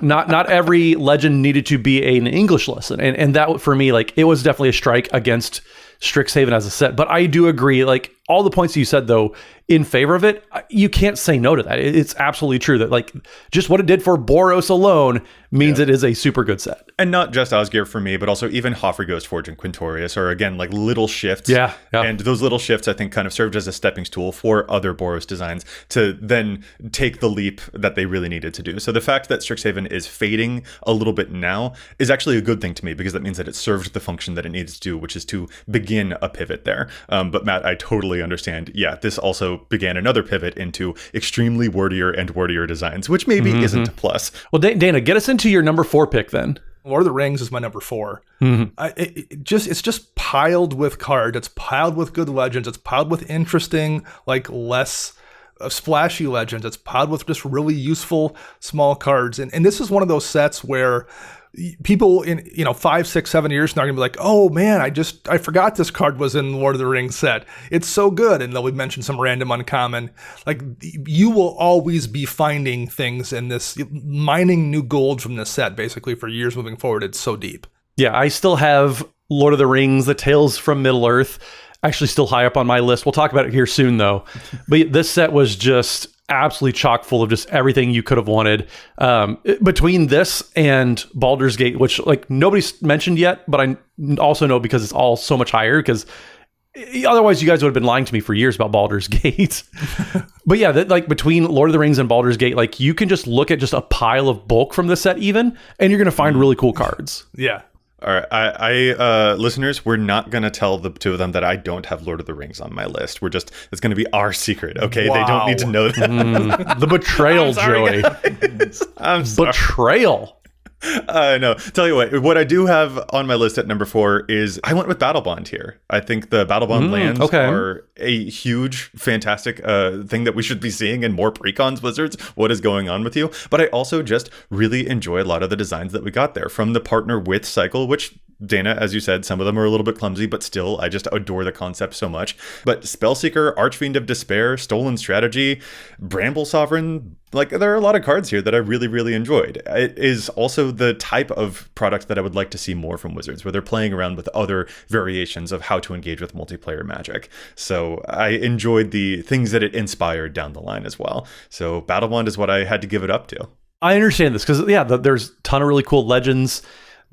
Not every legend needed to be an English lesson. And that, for me, like, it was definitely a strike against Strixhaven as a set. But I do agree, like, all the points you said, though, in favor of it, you can't say no to that. It's absolutely true that like just what it did for Boros alone means it is a super good set. And not just Osgear for me, but also even Hoffer Ghostforge and Quintorius are, again, like little shifts. Yeah. And those little shifts, I think, kind of served as a stepping stool for other Boros designs to then take the leap that they really needed to do. So the fact that Strixhaven is fading a little bit now is actually a good thing to me, because that means that it served the function that it needs to do, which is to begin a pivot there. But Matt, I totally understand. Yeah, this also began another pivot into extremely wordier and wordier designs, which maybe isn't a plus. Well, Dana, get us into your number 4 pick then. Lord of the Rings is my number 4. It's just piled with cards. It's piled with good legends. It's piled with interesting, like less splashy legends. It's piled with just really useful small cards. And this is one of those sets where people in 5, 6, 7 years now are gonna be like, oh man, I forgot this card was in the Lord of the Rings set. It's so good, and they'll mention some random uncommon. Like, you will always be finding things in this, mining new gold from this set basically for years moving forward. It's so deep. Yeah, I still have Lord of the Rings, the Tales from Middle-earth, actually still high up on my list. We'll talk about it here soon though. But this set was just absolutely chock full of just everything you could have wanted. Between this and Baldur's Gate, which like nobody's mentioned yet, but I also know because it's all so much higher, because otherwise you guys would have been lying to me for years about Baldur's Gate. But yeah, like between Lord of the Rings and Baldur's Gate, like you can just look at just a pile of bulk from this set even, and you're going to find really cool cards. Yeah. All right, I listeners, we're not going to tell the two of them that I don't have Lord of the Rings on my list. It's going to be our secret, okay? Wow. They don't need to know that. The betrayal, Joey. I'm sorry. Betrayal. No, tell you what I do have on my list at number 4 is I went with Battle Bond here. I think the Battle Bond lands are a huge, fantastic thing that we should be seeing in more precons, Wizards. What is going on with you? But I also just really enjoy a lot of the designs that we got there, from the partner with cycle, which Dana, as you said, some of them are a little bit clumsy, but still, I just adore the concept so much. But Spellseeker, Archfiend of Despair, Stolen Strategy, Bramble Sovereign, like there are a lot of cards here that I really, really enjoyed. It is also the type of product that I would like to see more from Wizards, where they're playing around with other variations of how to engage with multiplayer Magic. So I enjoyed the things that it inspired down the line as well. So Battle Bond is what I had to give it up to. I understand this because, yeah, there's a ton of really cool legends.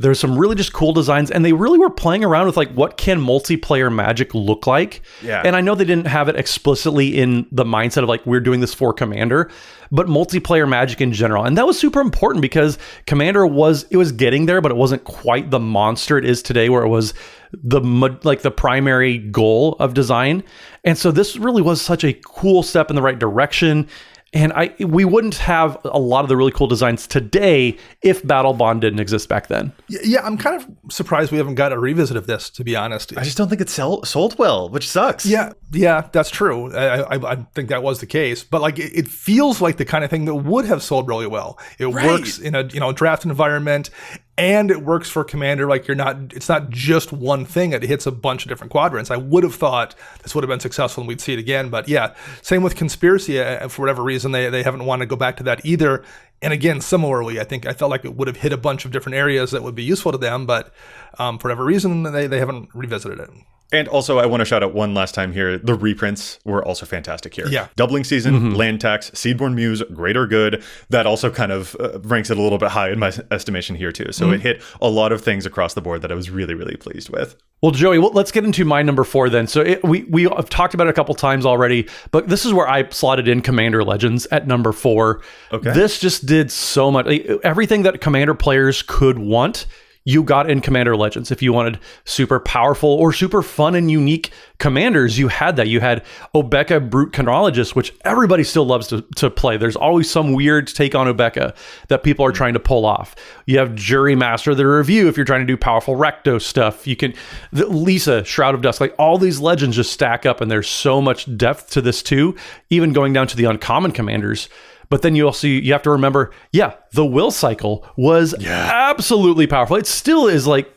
There's some really just cool designs, and they really were playing around with like, what can multiplayer Magic look like? Yeah. And I know they didn't have it explicitly in the mindset of like, we're doing this for Commander, but multiplayer Magic in general. And that was super important because Commander was getting there, but it wasn't quite the monster it is today, where it was the primary goal of design. And so this really was such a cool step in the right direction. And we wouldn't have a lot of the really cool designs today if Battle Bond didn't exist back then. Yeah, I'm kind of surprised we haven't got a revisit of this, to be honest. I just don't think it's sold well, which sucks. Yeah, that's true. I think that was the case. But like, it feels like the kind of thing that would have sold really well. It works in a draft environment, and it works for Commander. Like, it's not just one thing. It hits a bunch of different quadrants. I would have thought this would have been successful and we'd see it again. But yeah, same with Conspiracy. For whatever reason, they haven't wanted to go back to that either. And again, similarly, I felt like it would have hit a bunch of different areas that would be useful to them. But for whatever reason, they haven't revisited it. And also, I want to shout out one last time here, the reprints were also fantastic here. Yeah. Doubling Season, Land Tax, Seedborn Muse, Great or Good. That also kind of ranks it a little bit high in my estimation here too. So it hit a lot of things across the board that I was really, really pleased with. Well, Joey, let's get into my number 4 then. So we have talked about it a couple times already, but this is where I slotted in Commander Legends at number 4. Okay. This just did so much. Everything that Commander players could want, you got in Commander Legends. If you wanted super powerful or super fun and unique commanders, you had that. You had Obeka Brute Chronologist, which everybody still loves to play. There's always some weird take on Obeka that people are trying to pull off. You have Jury Master the Review if you're trying to do powerful Recto stuff. You can Lisa, Shroud of Dusk, like all these legends just stack up, and there's so much depth to this too, even going down to the uncommon commanders. But then you have to remember, the Will Cycle was absolutely powerful. It still is like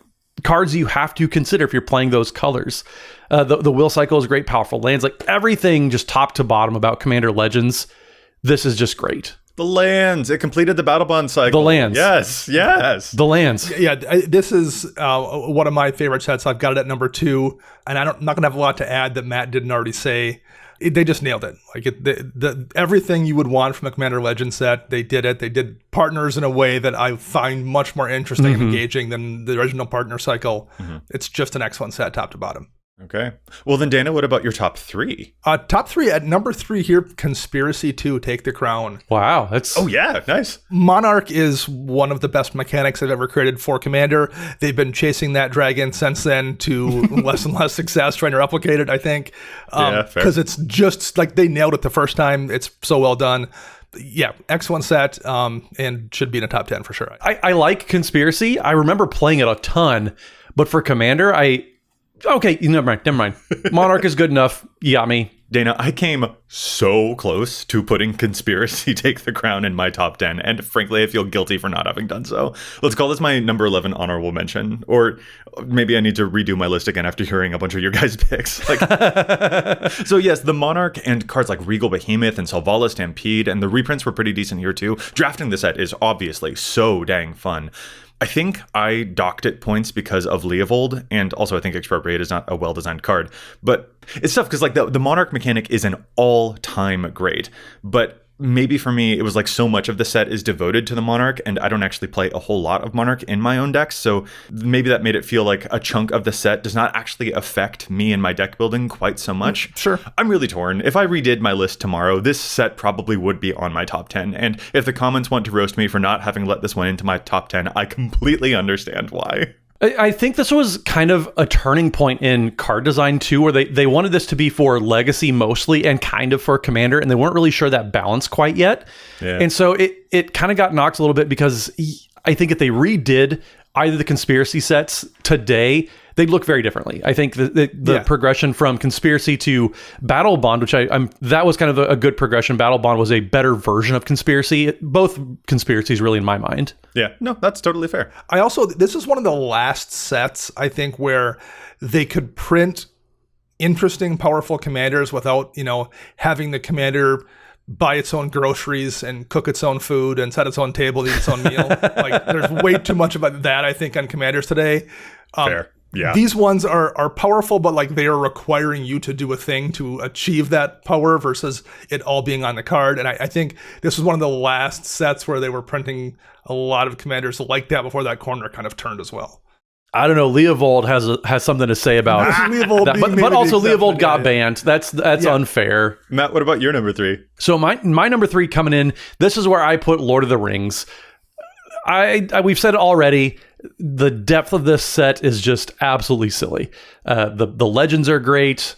cards you have to consider if you're playing those colors. The Will Cycle is great, powerful lands, like everything just top to bottom about Commander Legends. This is just great. The lands. It completed the battle bond cycle. The lands. Yes. The lands. Yeah, this is one of my favorite sets. I've got it at number 2, and I'm not going to have a lot to add that Matt didn't already say. They just nailed it. Like everything you would want from a Commander Legends set, they did it. They did partners in a way that I find much more interesting and engaging than the original partner cycle. It's just an excellent set, top to bottom. Okay. Well, then, Dana, what about your top 3? Top 3, at number 3 here, Conspiracy 2, Take the Crown. Wow, that's... Oh, yeah, nice. Monarch is one of the best mechanics I've ever created for Commander. They've been chasing that dragon since then to less and less success, trying to replicate it, I think. Yeah, fair. Because it's just, like, they nailed it the first time. It's so well done. Yeah, excellent set, and should be in a top 10 for sure. I like Conspiracy. I remember playing it a ton, but for Commander, okay, never mind. Monarch is good enough. You got me. Dana, I came so close to putting Conspiracy Take the Crown in my top 10, and frankly, I feel guilty for not having done so. Let's call this my number 11 honorable mention, or maybe I need to redo my list again after hearing a bunch of your guys' picks. So yes, the Monarch and cards like Regal Behemoth and Selvala Stampede, and the reprints were pretty decent here too. Drafting the set is obviously so dang fun. I think I docked it points because of Leovold, and also I think Expropriate is not a well-designed card. But it's tough because like the Monarch mechanic is an all-time great, but maybe for me, it was like so much of the set is devoted to the Monarch, and I don't actually play a whole lot of Monarch in my own decks, so maybe that made it feel like a chunk of the set does not actually affect me and my deck building quite so much. Sure. I'm really torn. If I redid my list tomorrow, this set probably would be on my top 10, and if the comments want to roast me for not having let this one into my top 10, I completely understand why. I think this was kind of a turning point in card design too, where they wanted this to be for Legacy mostly and kind of for Commander, and they weren't really sure that balance quite yet. Yeah. And so it kind of got knocked a little bit because I think if they redid either the Conspiracy sets today, they'd look very differently. I think the progression from Conspiracy to Battle Bond, which that was kind of a good progression. Battle Bond was a better version of Conspiracy. Both Conspiracies really in my mind. Yeah, no, that's totally fair. This is one of the last sets, I think, where they could print interesting, powerful commanders without, having the commander buy its own groceries and cook its own food and set its own table, eat its own meal. Like, there's way too much about that, I think, on commanders today. Fair. Yeah. These ones are powerful, but like they are requiring you to do a thing to achieve that power versus it all being on the card. And I think this was one of the last sets where they were printing a lot of commanders like that before that corner kind of turned as well. I don't know. Leovold has something to say about that, but also Leovold got banned. That's unfair. Matt, what about your number 3? So my number 3 coming in. This is where I put Lord of the Rings. We've said it already. The depth of this set is just absolutely silly. The legends are great.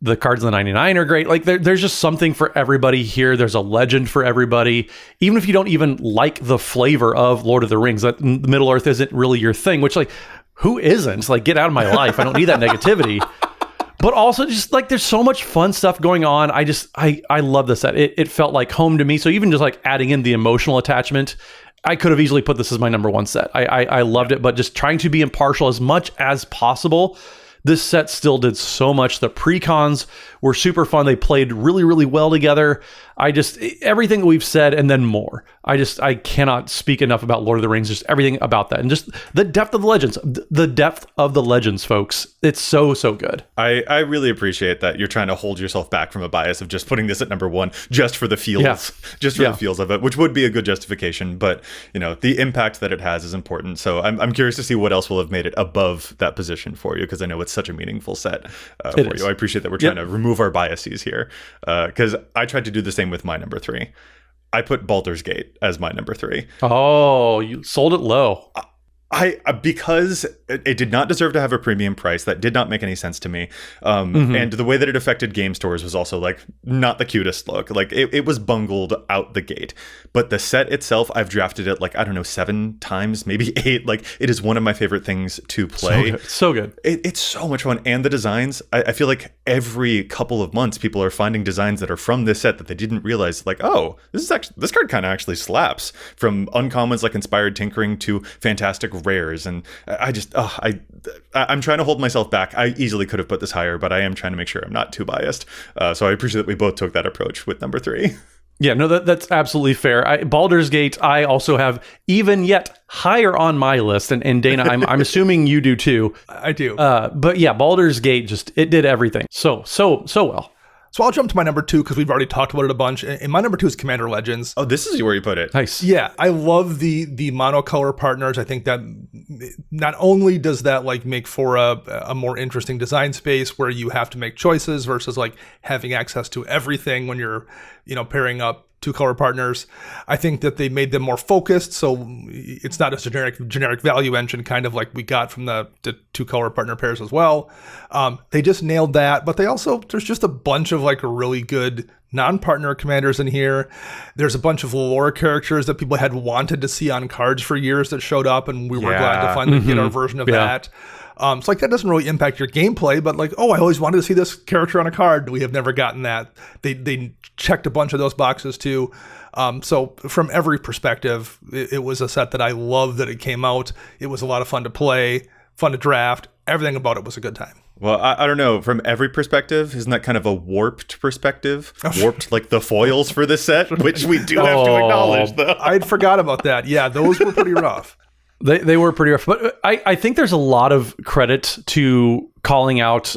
The cards in the 99 are great. Like there's just something for everybody here. There's a legend for everybody. Even if you don't even like the flavor of Lord of the Rings, that Middle Earth isn't really your thing, which like, who isn't? Like, get out of my life. I don't need that negativity. But also just like there's so much fun stuff going on. I love this set. It felt like home to me. So even just like adding in the emotional attachment, I could have easily put this as my number 1 set. I loved it, but just trying to be impartial as much as possible. This set still did so much. The precons were super fun. They played really, really well together. Everything that we've said and then more. I cannot speak enough about Lord of the Rings, just everything about that. And just the depth of the legends. The depth of the legends, folks. It's so, so good. I really appreciate that you're trying to hold yourself back from a bias of just putting this at number 1 just for the feels. Yeah. Just for the feels of it, which would be a good justification. But, the impact that it has is important. So I'm curious to see what else will have made it above that position for you, because I know it's such a meaningful set for you. I appreciate that we're trying to remove our biases here, because I tried to do the same with my number 3. I put Baldur's Gate as my number 3. Oh, you sold it low. Because it did not deserve to have a premium price. That did not make any sense to me. And the way that it affected game stores was also like not the cutest look. Like it was bungled out the gate. But the set itself, I've drafted it like, I don't know, 7 times, maybe 8. Like it is one of my favorite things to play. So good. It's so much fun. And the designs, I feel like every couple of months, people are finding designs that are from this set that they didn't realize. Like, oh, this card kind of actually slaps. From uncommons like Inspired Tinkering to fantastic rares. And I'm trying to hold myself back. I easily could have put this higher, but I am trying to make sure I'm not too biased. So I appreciate that we both took that approach with number 3. Yeah, no, that's absolutely fair. Baldur's Gate, I also have even yet higher on my list, and Dana, I'm assuming you do too. I do. But yeah, Baldur's Gate it did everything so well. So I'll jump to my number 2 because we've already talked about it a bunch. And my number 2 is Commander Legends. Oh, this is where you put it. Nice. Yeah, I love the monocolor partners. I think that not only does that like make for a more interesting design space where you have to make choices versus like having access to everything when you're, pairing up 2 color partners. I think that they made them more focused, so it's not a generic value engine kind of like we got from the 2 color partner pairs as well. They just nailed that, but there's just a bunch of like really good non-partner commanders in here. There's a bunch of lore characters that people had wanted to see on cards for years that showed up, and we were glad to finally get our version of that. So like that doesn't really impact your gameplay, but like, I always wanted to see this character on a card. We have never gotten that. They checked a bunch of those boxes too. So from every perspective, it was a set that I loved that it came out. It was a lot of fun to play, fun to draft. Everything about it was a good time. Well, I don't know. From every perspective, isn't that kind of a warped perspective? Warped like the foils for this set, which we do have to acknowledge, though. I'd forgot about that. Yeah, those were pretty rough. They were pretty rough, but I think there's a lot of credit to calling out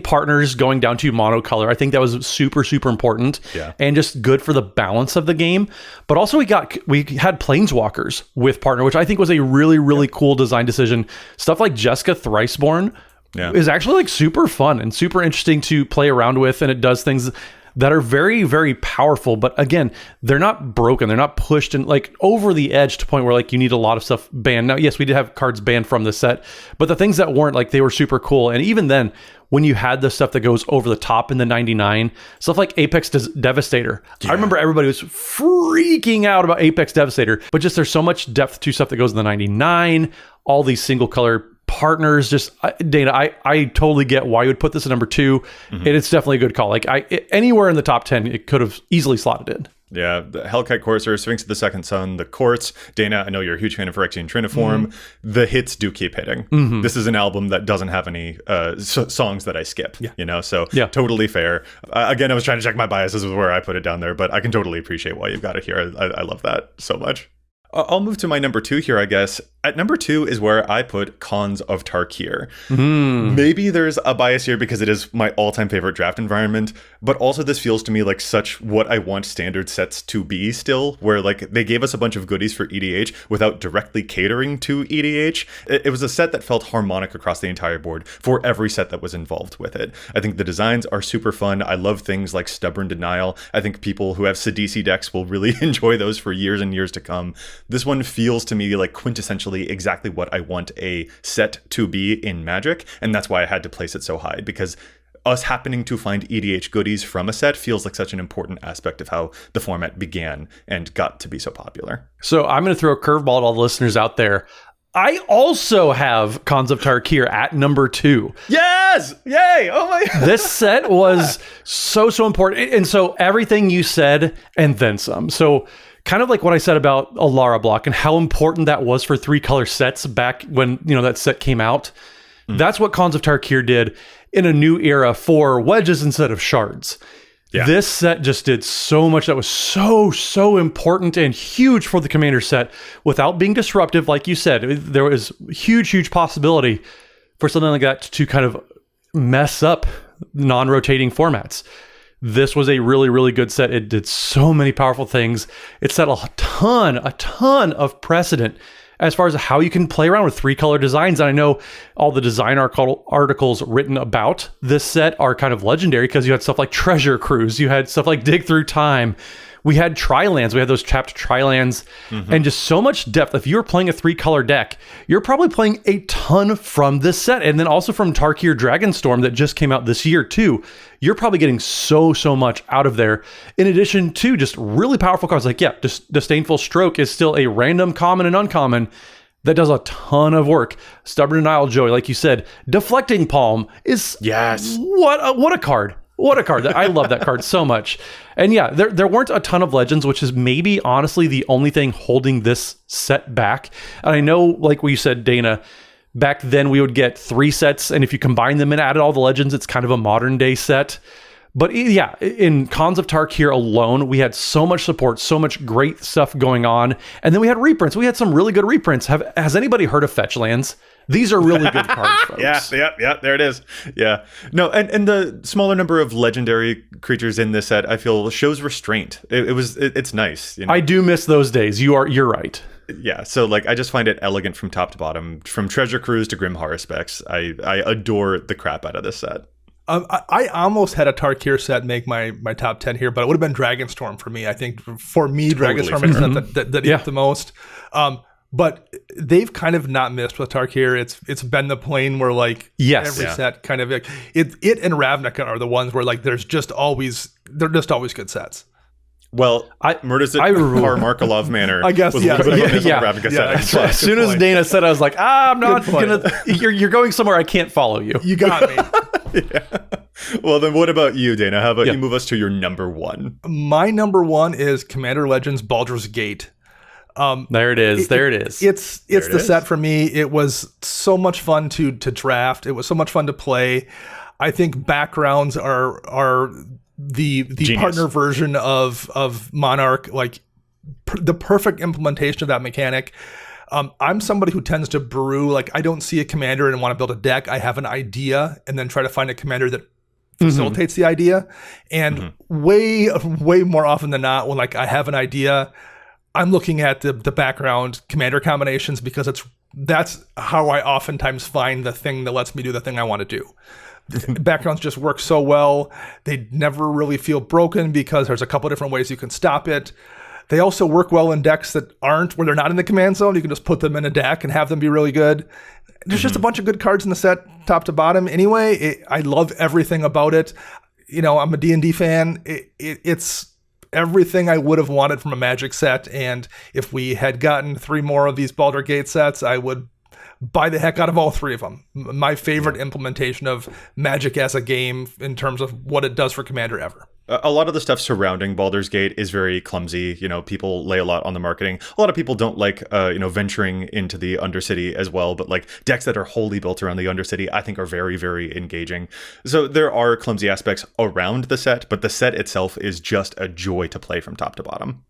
partners going down to monocolor. I think that was super, super important and just good for the balance of the game. But also we had Planeswalkers with partner, which I think was a really, really cool design decision. Stuff like Jessica Thriceborn is actually like super fun and super interesting to play around with, and it does things that are very, very powerful. But again, they're not broken. They're not pushed and like over the edge to the point where like you need a lot of stuff banned. Now, yes, we did have cards banned from the set, but the things that weren't, like, they were super cool. And even then, when you had the stuff that goes over the top in the 99, stuff like Apex Devastator. I remember everybody was freaking out about Apex Devastator, but just there's so much depth to stuff that goes in the 99, all these single color partners. Just Dana, I totally get why you would put this at number 2. And it's definitely a good call. Like anywhere in the top 10, it could have easily slotted in. Yeah, the Hellkite Courser, Sphinx of the Second Sun, the Courts. Dana, I know you're a huge fan of Phyrexian Triniform. The hits do keep hitting. This is an album that doesn't have any songs that I skip, so totally fair. Again, I was trying to check my biases with where I put it down there, but I can totally appreciate why you've got it here. I love that so much. I'll move to my number 2 here, I guess. At number 2 is where I put Khans of Tarkir. Maybe there's a bias here because it is my all-time favorite draft environment, but also this feels to me like such what I want standard sets to be still, where like they gave us a bunch of goodies for EDH without directly catering to EDH. It was a set that felt harmonic across the entire board for every set that was involved with it. I think the designs are super fun. I love things like Stubborn Denial. I think people who have Sidisi decks will really enjoy those for years and years to come. This one feels to me like quintessentially exactly what I want a set to be in Magic, and that's why I had to place it so high, because us happening to find EDH goodies from a set feels like such an important aspect of how the format began and got to be so popular. So I'm going to throw a curveball at all the listeners out there. I also have Khans of Tarkir at number 2. Yes! Yay! Oh my God. This set was so important. And so everything you said and then some. So kind of like what I said about Alara block and how important that was for 3-color sets back when, that set came out. That's what Khans of Tarkir did in a new era for wedges instead of shards. This set just did so much that was so important and huge for the Commander set without being disruptive. Like you said, there was huge possibility for something like that to kind of mess up non-rotating formats. This was a really, really good set. It did so many powerful things. It set a ton of precedent as far as how you can play around with 3-color designs. And I know all the design articles written about this set are kind of legendary because you had stuff like Treasure Cruise, you had stuff like Dig Through Time, we had Tri-Lands, we had those tapped Tri-Lands, and just so much depth. If you were playing a 3-color deck, you're probably playing a ton from this set. And then also from Tarkir Dragonstorm that just came out this year too. You're probably getting so much out of there. In addition to just really powerful cards like, Disdainful Stroke is still a random common and uncommon that does a ton of work. Stubborn Denial, Joey, like you said. Deflecting Palm is... Yes. What a card. What a card. I love that card so much. And yeah, there weren't a ton of legends, which is maybe honestly the only thing holding this set back. And I know, like what you said, Dana, back then we would get 3 sets, and if you combine them and added all the legends, it's kind of a modern day set. But yeah, in Cons of Tarkir alone, we had so much support, so much great stuff going on. And then we had reprints. We had some really good reprints. Has anybody heard of Fetchlands? These are really good cards, folks. Yeah, there it is. Yeah. No, and the smaller number of legendary creatures in this set, I feel, shows restraint. It's nice. You know? I do miss those days. You're right. Yeah, so like I just find it elegant from top to bottom, from Treasure Cruise to Grim Horror Specs. I adore the crap out of this set. I almost had a Tarkir set make my top 10 here, but it would have been Dragonstorm for me. I think for me, totally Dragonstorm is the set that hit the most. But they've kind of not missed with Tarkir. It's been the plane where like every set kind of it and Ravnica are the ones where like they're just always good sets. Well, Murder's at Markelov Manor. I guess, was a little bit of a Ravnica set. As soon as Dana said, I was like, I'm not gonna. You're going somewhere I can't follow you. You got me. Yeah. Well, then what about you, Dana? How about you move us to your number one? My number one is Commander Legends Baldur's Gate. There it is. It's the set for me. It was so much fun to draft. It was so much fun to play. I think backgrounds are the partner version of Monarch, like the perfect implementation of that mechanic. I'm somebody who tends to brew, like I don't see a commander and want to build a deck. I have an idea and then try to find a commander that facilitates the idea. And way more often than not, when like I have an idea, I'm looking at the background commander combinations because that's how I oftentimes find the thing that lets me do the thing I want to do. Backgrounds just work so well. They never really feel broken because there's a couple different ways you can stop it. They also work well in decks that aren't, where they're not in the command zone. You can just put them in a deck and have them be really good. There's just a bunch of good cards in the set, top to bottom. Anyway, I love everything about it. You know, I'm a D&D fan. It's everything I would have wanted from a Magic set. And if we had gotten 3 more of these Baldur's Gate sets, I would buy the heck out of all 3 of them. My favorite implementation of Magic as a game in terms of what it does for Commander ever. A lot of the stuff surrounding Baldur's Gate is very clumsy. You know, people lay a lot on the marketing. A lot of people don't like, venturing into the Undercity as well. But like decks that are wholly built around the Undercity, I think are very, very engaging. So there are clumsy aspects around the set, but the set itself is just a joy to play from top to bottom.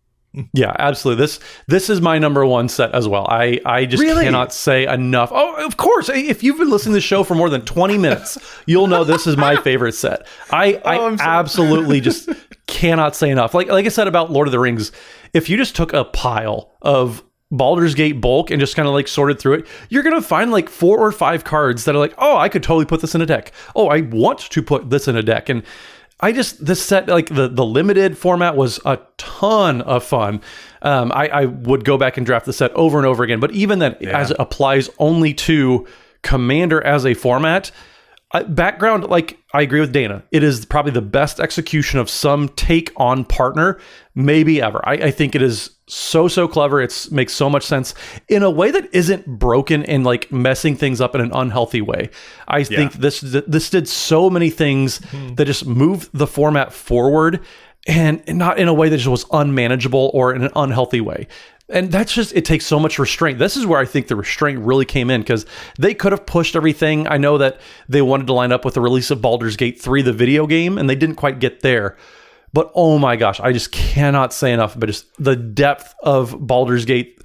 Yeah, absolutely. This is my number one set as well. I just cannot say enough. Oh, of course. If you've been listening to the show for more than 20 minutes, you'll know this is my favorite set. I absolutely just cannot say enough. Like I said about Lord of the Rings, if you just took a pile of Baldur's Gate bulk and just kind of like sorted through it, you're going to find like 4 or 5 cards that are like, oh, I could totally put this in a deck. Oh, I want to put this in a deck. And this set, like the limited format was a ton of fun. I would go back and draft the set over and over again, but even then, as it applies only to Commander as a format, background, like I agree with Dana, it is probably the best execution of some take on partner maybe ever. I think it is so clever. It makes so much sense in a way that isn't broken and like messing things up in an unhealthy way. I think this did so many things that just moved the format forward and not in a way that just was unmanageable or in an unhealthy way. And that's just, it takes so much restraint. This is where I think the restraint really came in, because they could have pushed everything. I know that they wanted to line up with the release of Baldur's Gate 3, the video game, and they didn't quite get there. But oh my gosh, I just cannot say enough. But just the depth of Baldur's Gate,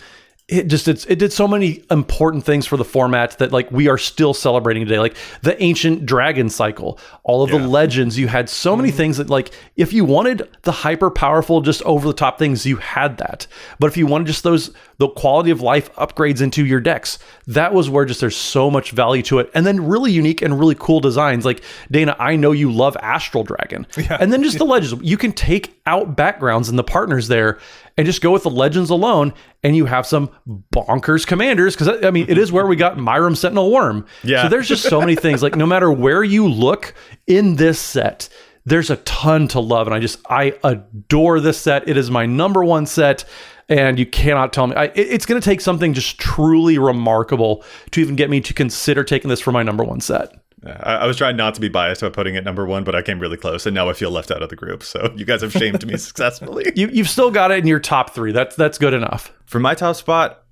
it did so many important things for the format that like we are still celebrating today. Like the ancient dragon cycle, all of the legends, you had so many things that like, if you wanted the hyper powerful, just over the top things, you had that. But if you wanted just the quality of life upgrades into your decks, that was where just there's so much value to it. And then really unique and really cool designs. Like Dana, I know you love Astral Dragon. And then just the legends, you can take out backgrounds and the partners there and just go with the legends alone, and you have some bonkers commanders. Because I mean, it is where we got Myram Sentinel Worm. So there's just so many things. Like no matter where you look in this set, there's a ton to love, and I adore this set. It is my number one set, and you cannot tell me. It's going to take something just truly remarkable to even get me to consider taking this for my number one set. I was trying not to be biased about putting it number one, but I came really close, and now I feel left out of the group. So you guys have shamed me successfully. You've still got it in your top 3. That's good enough. For my top spot,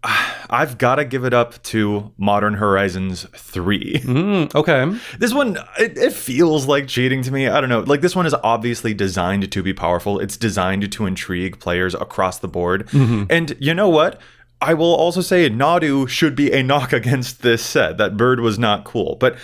I've got to give it up to Modern Horizons 3. Okay. This one, it feels like cheating to me. I don't know. Like, this one is obviously designed to be powerful. It's designed to intrigue players across the board. And you know what? I will also say Nadu should be a knock against this set. That bird was not cool. But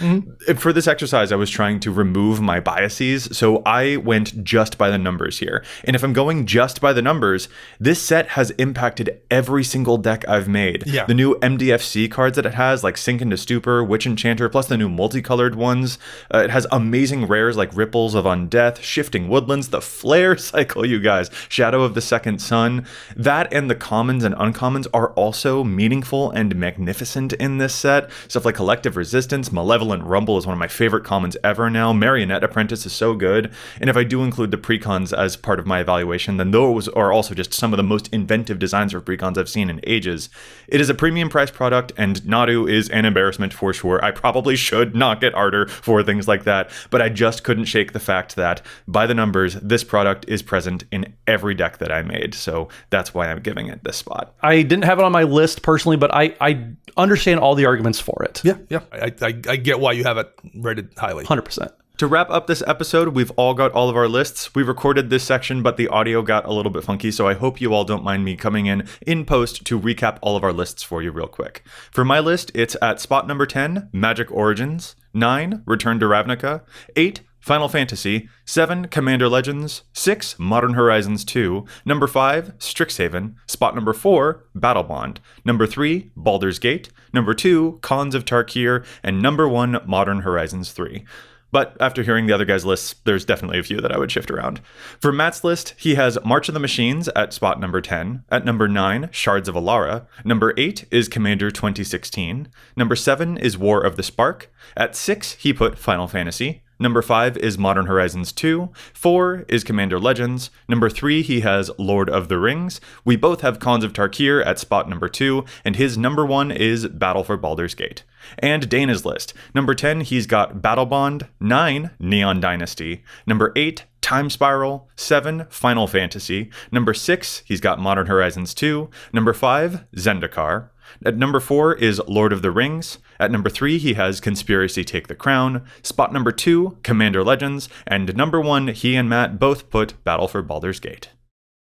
for this exercise, I was trying to remove my biases. So I went just by the numbers here. And if I'm going just by the numbers, this set has impacted every single deck I've made. Yeah. The new MDFC cards that it has, like Sink into Stupor, Witch Enchanter, plus the new multicolored ones. It has amazing rares like Ripples of Undeath, Shifting Woodlands, the Flare Cycle, you guys, Shadow of the Second Sun. That and the commons and uncommons are also meaningful and magnificent in this set. Stuff like Collective Resistance, Malevolent Rumble is one of my favorite commons ever now. Marionette Apprentice is so good. And if I do include the precons as part of my evaluation, then those are also just some of the most inventive designs for precons I've seen in ages. It is a premium price product, and Nadu is an embarrassment for sure. I probably should not get harder for things like that, but I just couldn't shake the fact that, by the numbers, this product is present in every deck that I made. So that's why I'm giving it this spot. I didn't have it on my list personally, but I understand all the arguments for it. Yeah. I get why you have it rated highly. 100%. To wrap up this episode, we've all got all of our lists. We recorded this section, but the audio got a little bit funky, so I hope you all don't mind me coming in post to recap all of our lists for you real quick. For my list, it's at spot number 10, Magic Origins, 9, Return to Ravnica, 8, Final Fantasy, 7, Commander Legends, 6, Modern Horizons 2, number 5, Strixhaven, spot number 4, Battle Bond, number 3, Baldur's Gate, number 2, Khans of Tarkir, and number 1, Modern Horizons 3. But after hearing the other guys' lists, there's definitely a few that I would shift around. For Matt's list, he has March of the Machines at spot number 10. At number 9, Shards of Alara. Number 8 is Commander 2016. Number 7 is War of the Spark. At 6, he put Final Fantasy. Number 5 is Modern Horizons 2. 4 is Commander Legends. Number 3, he has Lord of the Rings. We both have Khans of Tarkir at spot number 2, and his number 1 is Battle for Baldur's Gate. And Dana's list. Number 10, he's got Battle Bond. 9, Neon Dynasty. Number 8, Time Spiral. 7, Final Fantasy. Number 6, he's got Modern Horizons 2. Number 5, Zendikar. At number 4 is Lord of the Rings. At number 3, he has Conspiracy Take the Crown. Spot number 2, Commander Legends. And number 1, he and Matt both put Battle for Baldur's Gate.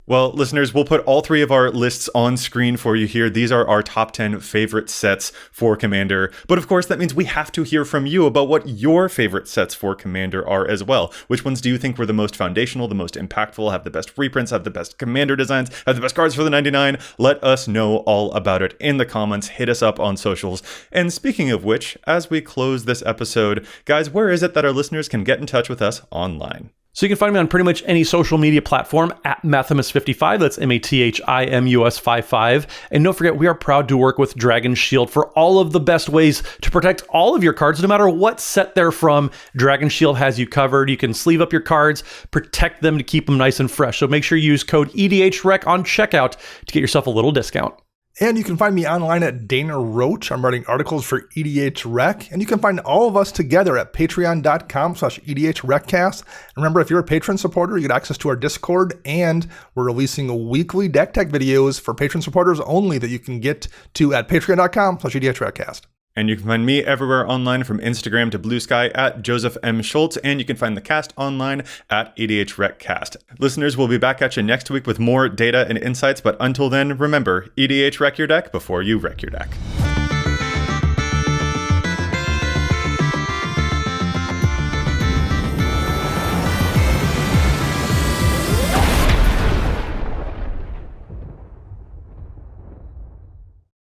Well, listeners, we'll put all 3 of our lists on screen for you here. These are our top 10 favorite sets for Commander. But of course, that means we have to hear from you about what your favorite sets for Commander are as well. Which ones do you think were the most foundational, the most impactful, have the best reprints, have the best Commander designs, have the best cards for the 99? Let us know all about it in the comments. Hit us up on socials. And speaking of which, as we close this episode, guys, where is it that our listeners can get in touch with us online? So you can find me on pretty much any social media platform at Mathimus55. That's MATHIMUS55. And don't forget, we are proud to work with Dragon Shield for all of the best ways to protect all of your cards, no matter what set they're from. Dragon Shield has you covered. You can sleeve up your cards, protect them to keep them nice and fresh. So make sure you use code EDHREC on checkout to get yourself a little discount. And you can find me online at Dana Roach. I'm writing articles for EDHREC. And you can find all of us together at patreon.com/EDHRECast. Remember, if you're a patron supporter, you get access to our Discord. And we're releasing weekly deck tech videos for patron supporters only that you can get to at patreon.com/EDHRECast. And you can find me everywhere online, from Instagram to Blue Sky, at Joseph M. Schultz. And you can find the cast online at EDHRECast. Listeners, we'll be back at you next week with more data and insights. But until then, remember, EDHREC your deck before you wreck your deck.